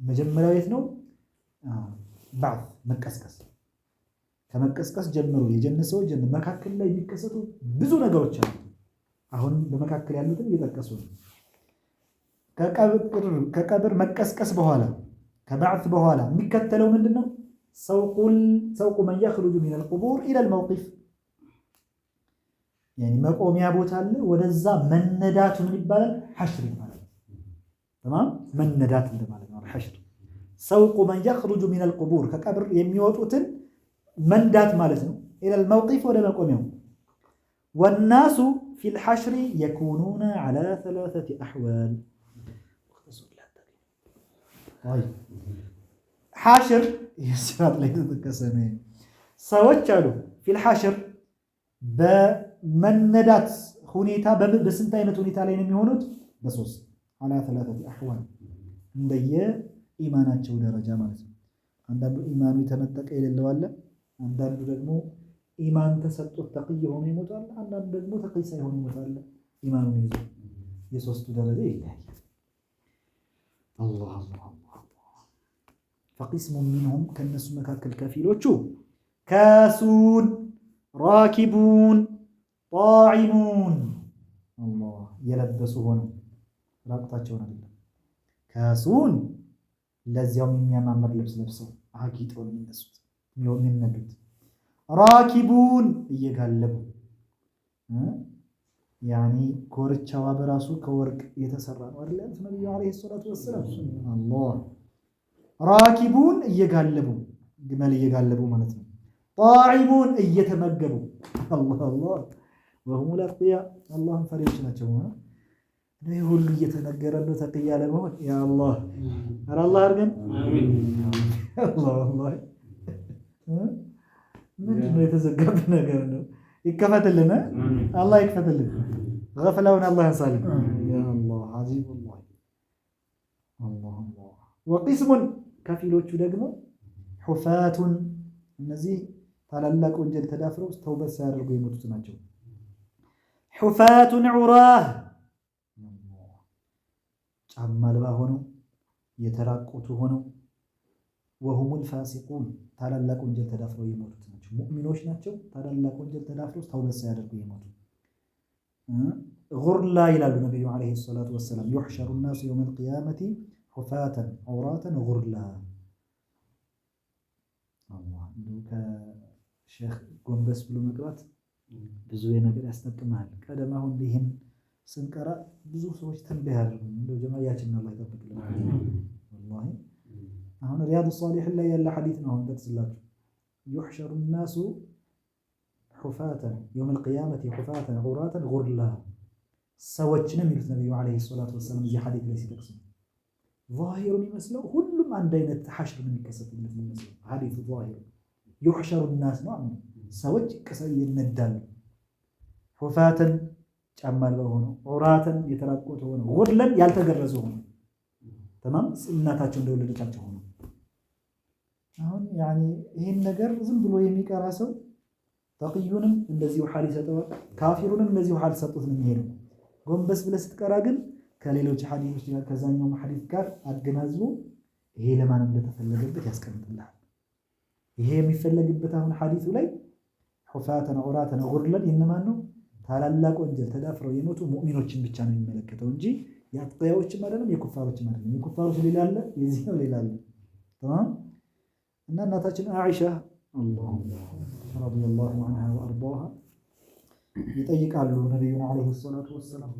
መጀመሪያው የት ነው? ባዕት መቀስቀስ። ከመቀስቀስ ጀምሮ የጀነት ሰዎች ጀነት መካከል ላይ የሚከሰቱ ብዙ ነገሮች አሉ። አሁን በመካከል ያሉትን እየጠቀሱ ነው። ከቀብር መቀስቀስ በኋላ ከባዕት በኋላ የሚከተለው ምንድነው? ሰውቁ መን የኽሩጁ ሚነል ቁቡር ኢለል መውቂፍ ያኒ መቆሚያ ቦታ አለ። ወደዛ መነዳቱ ምን ይባላል? ሐሽር ይባላል። ተማም መነዳት እንደማለት ነው። ሐሽር ሰውቁ መን የኽሩጁ ሚነል ቁቡር ከቀብር የሚወጡትን መንዳት ማለት ነው። ኢለል መውቂፍ ወደ መቆሚያው። ወናሱ ፊል ሐሽሪ የኩኑነ ዐላ ሰላሰቲ አሕዋል ሐሽር የሲራጥ ላይ ተጠቀሰ ነው። ሰዎች አሉ ፊል ሐሽር በመነዳት ሁኔታ በስንት አይነት ሁኔታ ላይ ነው የሚሆኑት? በሶስት ዐላ ሰላሰቲ አሕዋል እንደየ ኢማናቸው ደረጃ ማለት ነው። አንዳንዱ ኢማኑ የተነጠቀ የሌለው አለ። አንዳንዱ ደግሞ ኢማን ተሰጥቶት ተቅይ ሆኖ ይሞታል። አንዳንዱ ደግሞ ተቅይ ሳይሆን ይሞታል። ኢማኑን ይዞ የሶስቱ ደረጃ ይለያያል። አላህ ፈቂስሙን ሚንሁም ከነሱ መካከል ከፊሎቹ ካሱን ራኪቡን ጣዒሙን አላህ የለበሱ ሆነው ራቁታቸውን አይደለም። ካሱን ለዚያውም የሚያማምር ልብስ ለብሰው አጊጠው የሚነሱት የሚነዱት። ራኪቡን እየጋለቡ ያኒ ኮርቻዋ በራሱ ከወርቅ የተሰራ ነው አይደል? ነብዩ አለይሂ ሰላቱ ወሰለም አላህ ራኪቡን እየጋለቡ ግመል እየጋለቡ ማለት ነው። ጣዒሙን እየተመገቡ አላህ ወሁሙል አጥቂያ አላህን ፈሪዎች ናቸው። ይህ ሁሉ እየተነገረ ነው ተቅያ ለመሆን ያ አላህ ኧረ አላህ አድርገን። አላህ ምንድን ነው የተዘጋብን ነገር ነው? ይከፈትልን፣ አላህ ይክፈትልን። ገፍላውን አላህ ያንሳልን። ያ አላህ ዐዚሙላህ አላህ ወቂስሙን ከፊሎቹ ደግሞ ሑፋቱን እነዚህ ታላላቅ ወንጀል ተዳፍረው ተውበት ሳያደርጉ የሞቱት ናቸው። ሑፋቱን ዑራህ ጫማ አልባ ሆነው የተራቆቱ ሆነው ወሁሙል ፋሲቁን ታላላቅ ወንጀል ተዳፍረው የሞቱት ናቸው። ሙእሚኖች ናቸው። ታላላቅ ወንጀል ተዳፍረው ተውበት ሳያደርጉ የሞቱ ጉርላ ይላሉ ነብዩ አለይሂ ሰላቱ ወሰላም يحشر الناس يوم القيامة حفاة عراة غرلا አላህ ከሼህ ጎንበስ ብሎ መቅራት ብዙ ነገር ያስጠቅማል። ቀደም አሁን ይህን ስንቀራ ብዙ ሰዎች ተንበህ ያደርጉ እንደው ጀማያችን አላህ ይጠብቅልን። ወላሂ አሁን ሪያዱ ሷሊሒን ላይ ያለ ሐዲስ ነው። አሁን ተጽላችሁ يحشر الناس حفاة يوم القيامة حفاة عراة غرلا ሰዎችን የሚሉት ነብዩ አለይሂ ሰላቱ ወሰለም እዚህ ሐዲስ ላይ ሲጠቅሱ ዛሂሩ የሚመስለው ሁሉም አንድ አይነት ሐሽር የሚከሰትበት የሚመስለው ሐዲሱ ዛሂሩ يحشر الناس ነው። ሰዎች ቀሰይ ይነዳሉ። ሁፋተን ጫማ አልባ ሆነው ዑራተን የተራቆቱ ሆነው ጉርለን ያልተገረዙ ሆነው ተማም እናታቸው እንደወለደቻቸው ሆነው አሁን ያኒ ይሄን ነገር ዝም ብሎ የሚቀራ ሰው ተቅዩንም እንደዚህ ሐል ይሰጠዋል፣ ካፊሩንም እንደዚህ ሐል ሰጡት ነው የሚሄደው። ጎንበስ ብለህ ስትቀራ ግን ከሌሎች ሐዲሶች ጋር ከዛኛው ሐዲስ ጋር አገናዝቦ ይሄ ለማን እንደተፈለገበት ያስቀምጥልሃል። ይሄ የሚፈለግበት አሁን ሐዲሱ ላይ ሁፋተን ዑራተን ጉርለን እነማን ነው? ታላላቅ ወንጀል ተዳፍረው የሞቱ ሙእሚኖችን ብቻ ነው የሚመለከተው እንጂ የአጥቂያዎችም አይደለም የኩፋሮችም አይደለም። የኩፋሮች ሌላ አለ፣ የዚህ ነው ሌላ አለ። ተማም እና እናታችን አኢሻ ረዲየላሁ ዐንሃ ወአርዳሃ ይጠይቃሉ ነብዩን አለይሂ ሰላቱ ወሰላም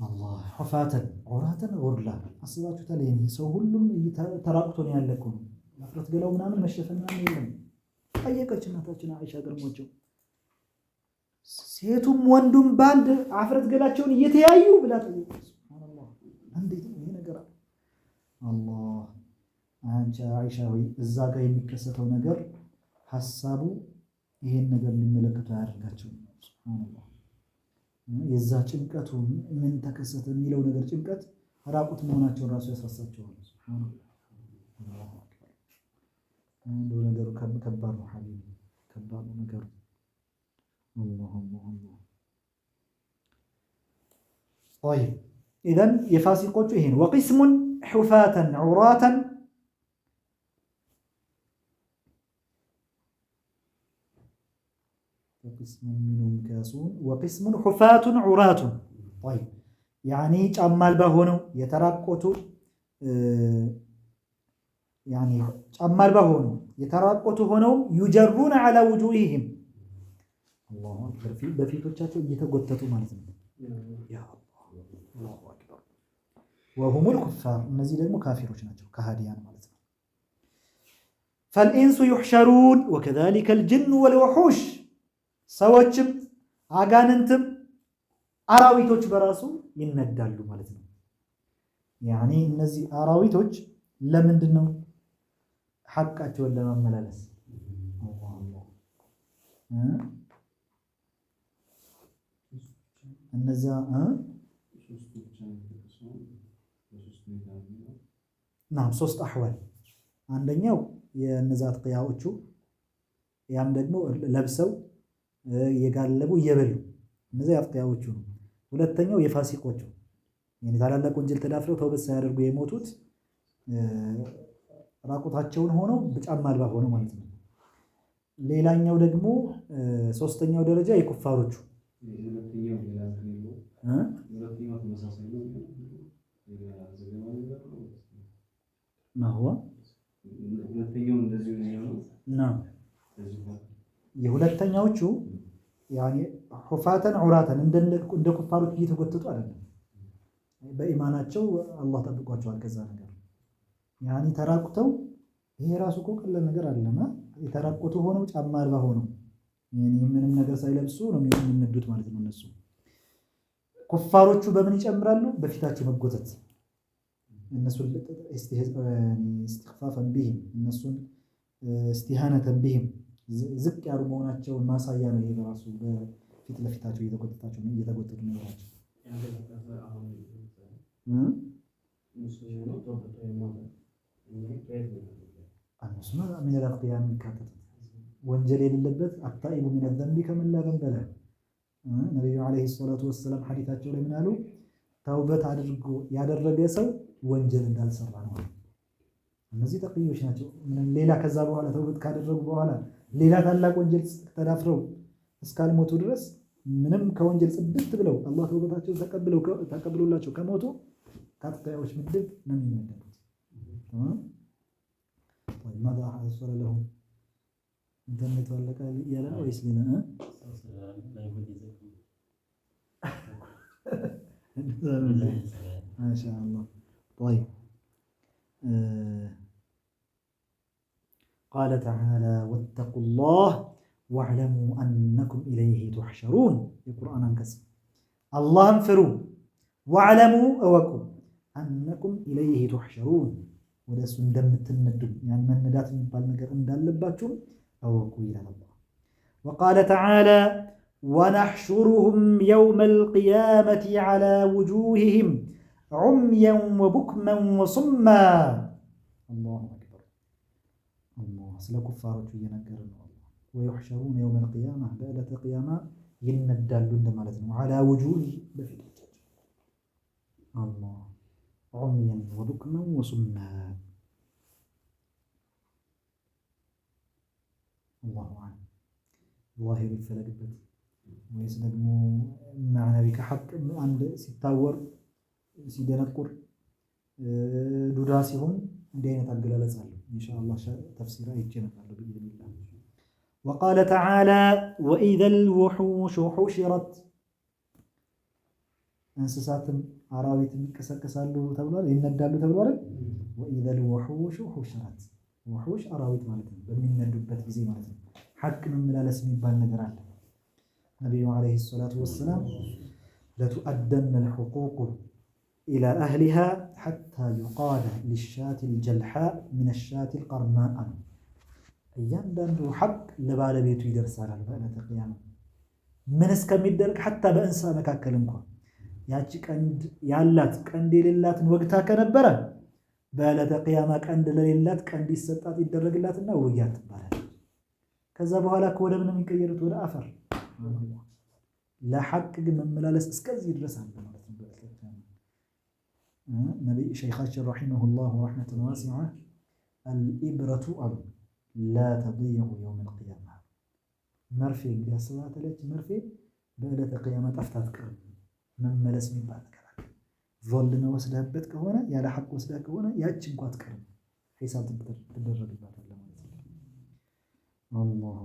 አላህ ሁፋተን ዑራተን ጉርለን አስባችሁታል? ይሄ ሰው ሁሉም ተራቁቶ ነው ያለኩ ነው አፍረት ገላው ምናምን መሸፈን ምናምን የለም። ጠየቀች እናታችን አኢሻ ገርሞቸው ሴቱም ወንዱም ባንድ አፍረት ገላቸውን እየተያዩ ብላ ጠየቀች። ሱብሃንአላህ እንዴት ነው ይሄ ነገር? አላህ አንቺ አኢሻ ሆይ እዛ ጋር የሚከሰተው ነገር ሐሳቡ ይሄን ነገር ሊመለከቱ ያደርጋቸው። ሱብሃንአላህ የዛ ጭንቀቱ ምን ተከሰተ የሚለው ነገር ጭንቀት ራቁት መሆናቸውን ራሱ ያስረሳቸዋል። ሱብሃንአላህ እንደው ነገሩ ከባድ ነው። ሐሊም ከባድ ነው ነገሩ። አላህ አላህ አላህ طيب اذا የፋሲቆቹ ይሄ ነው። وقسم حفاة عراة وقسم منهم كاسون وقسم حفاة عراة طيب يعني ጫማ አልባ ሆነው የተራቆቱ يعني ጫማ አልባ ሆነው የተራቆቱ ሆነው يجرون على وجوههم الله اكبر በፊቶቻቸው እየተጎተቱ ማለት ነው። ያ አላህ አክበር وهم الكفار እነዚህ ደግሞ ካፊሮች ናቸው ከሃዲያን ማለት ነው። فالانس يحشرون وكذلك الجن والوحوش ሰዎችም አጋንንትም አራዊቶች በራሱ ይነዳሉ ማለት ነው። ያኒ እነዚህ አራዊቶች ለምንድን ነው? ሐቃቸውን ለማመላለስ እነዛ ሶስት አህዋል አንደኛው የነዛ አጥቂያዎቹ ያም ደግሞ ለብሰው የጋለቡ እየበሉ እነዛ አጥቂያዎቹ ነው። ሁለተኛው የፋሲቆቹ يعني ታላላቅ ወንጀል ተዳፍረው ተውበት ሳያደርጉ የሞቱት ራቁታቸውን ሆነው በጫማ አልባ ሆነው ማለት ነው። ሌላኛው ደግሞ ሶስተኛው ደረጃ የኩፋሮቹ የሁለተኛዎቹ ያኒ ሁፋተን ዑራተን እንደ ኩፋሮች እየተጎተቱ አይደለም። በኢማናቸው አላህ ጠብቋቸዋል ከዛ ነገር ያኒ ተራቁተው ይሄ ራሱ እኮ ቀላል ነገር አይደለም። የተራቆቱ ሆነው ጫማ አልባ ሆነው ያኒ ምንም ነገር ሳይለብሱ ነው የሚነዱት ማለት ነው። እነሱ ኩፋሮቹ በምን ይጨምራሉ? በፊታቸው መጎተት እነሱ استخفافا بهم እነሱን استهانة بهم ዝቅ ያሉ መሆናቸውን ማሳያ ነው። ይሄ በራሱ በፊት ለፊታቸው እየተጎተቱ ነው ያላቸው እነሱማ من الأتقياء የሚካተቱት ወንጀል የሌለበት التائب من الذنب كمن لا ذنب له ነብዩ አለይሂ ሰላቱ ወሰለም ሐዲታቸው ላይ ምን አሉ? ተውበት አድርጎ ያደረገ ሰው ወንጀል እንዳልሰራ ነው። እነዚህ ተቅዮች ናቸው። ምንም ሌላ ከዛ በኋላ ተውበት ካደረጉ በኋላ ሌላ ታላቅ ወንጀል ተዳፍረው እስካልሞቱ ድረስ ምንም ከወንጀል ጽድት ብለው አላህ ተውበታቸውን ተቀብሎላቸው ከሞቱ ከአጥቂያዎች ምድብ ነው የሚመደቡት። طيب ماذا حصل لهم ኢንተርኔት ወለቀ ያለ ነው ወይስ ሌላ ما شاء الله طيب قال تعالى واتقوا الله واعلموا أنكم إليه تحشرون القرآن انكسر اللهم فروا واعلموا أوكم أنكم إليه تحشرون ولا سندم التندم يعني من ندات من بالنجر اندال لباتشم أوكوا إلى الله. وقال تعالى ونحشرهم يوم القيامة على وجوههم عميا وبكما وصما الله أكبر ስለ ኩፋሮቹ እየነገርን ነው። ወዩሕሸሩነ የውመል ቂያማ በዕለተ ቂያማ ይነዳሉ እንደማለት ነው። ዐላ ውጁህ በፊቶቻቸው አላህ ዑምየን ወቡክመን ወሱማ አላሁ አዕለም። ዛሂሩ ይፈለግበት ወይስ ደግሞ ማዕናዊ ከሐቅ አንድ ሲታወር ሲደነቁር ዱዳ ሲሆን እንዲህ አይነት አገላለጽ አለው። ኢንሻአላህ ተፍሲራ አይቼ እመጣለሁ ብኢዝኒላህ። ወቃለ ተዓላ ወኢዘል ውሑሹ ሑሽረት እንስሳትም አራዊትም ይቀሰቀሳሉ ተብሏል፣ ይነዳሉ ተብሏል። ወኢዘል ውሑሹ ሑሽረት ውሑሽ አራዊት ማለት ነው፣ በሚነዱበት ጊዜ ማለት ነው። ሐቅ መመላለስ የሚባል ነገር አለ። ነቢዩ ዓለይሂ ሰላቱ ወሰላም ለቱአደነ አልሑቁቁ ኢላ አህሊሃ ሐታ ዩቃለ ሊሻቲ ልጀልሓእ ሚነ ሻቲ ልቀርናእ አሉ። እያንዳንዱ ሐቅ ለባለቤቱ ይደርሳል በዕለተ ቂያማ። ምን እስከሚደረግ ሐታ በእንስሳ መካከል እንኳ ያቺ ቀንድ ያላት ቀንድ የሌላትን ወግታ ከነበረ በዕለተ ቂያማ ቀንድ ለሌላት ቀንድ ይሰጣት ይደረግላትና ውጊያት ትባላለች። ከዛ በኋላ ወደ ምን የሚቀየሩት? ወደ አፈር። ለሐቅ ግን መመላለስ እስከዚህ ድረስ አለ ማለት ነው። ነቢይ ሸይኻችን ረሒመሁላህ ረሕመተን ዋሲዓ አልኢብረቱ አሉ ላ ተዲዑ የውመል ቂያማ። መርፌ እንግዲህ አስባተለች መርፌ በዕለተ ቂያማ ጠፍታ አትቀርም። መመለስ የሚባል ነገር አለ። ዞልመ ወስደህበት ከሆነ ያለ ሐቅ ወስደህ ከሆነ ያች እንኳ አትቀርም፣ ሒሳብ ትደረግባታለህ ማለት ነው። አላህ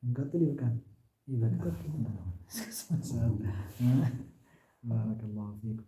እንቀጥል። ይበቃል ይበቃል። ባረከላሁ ፊኩም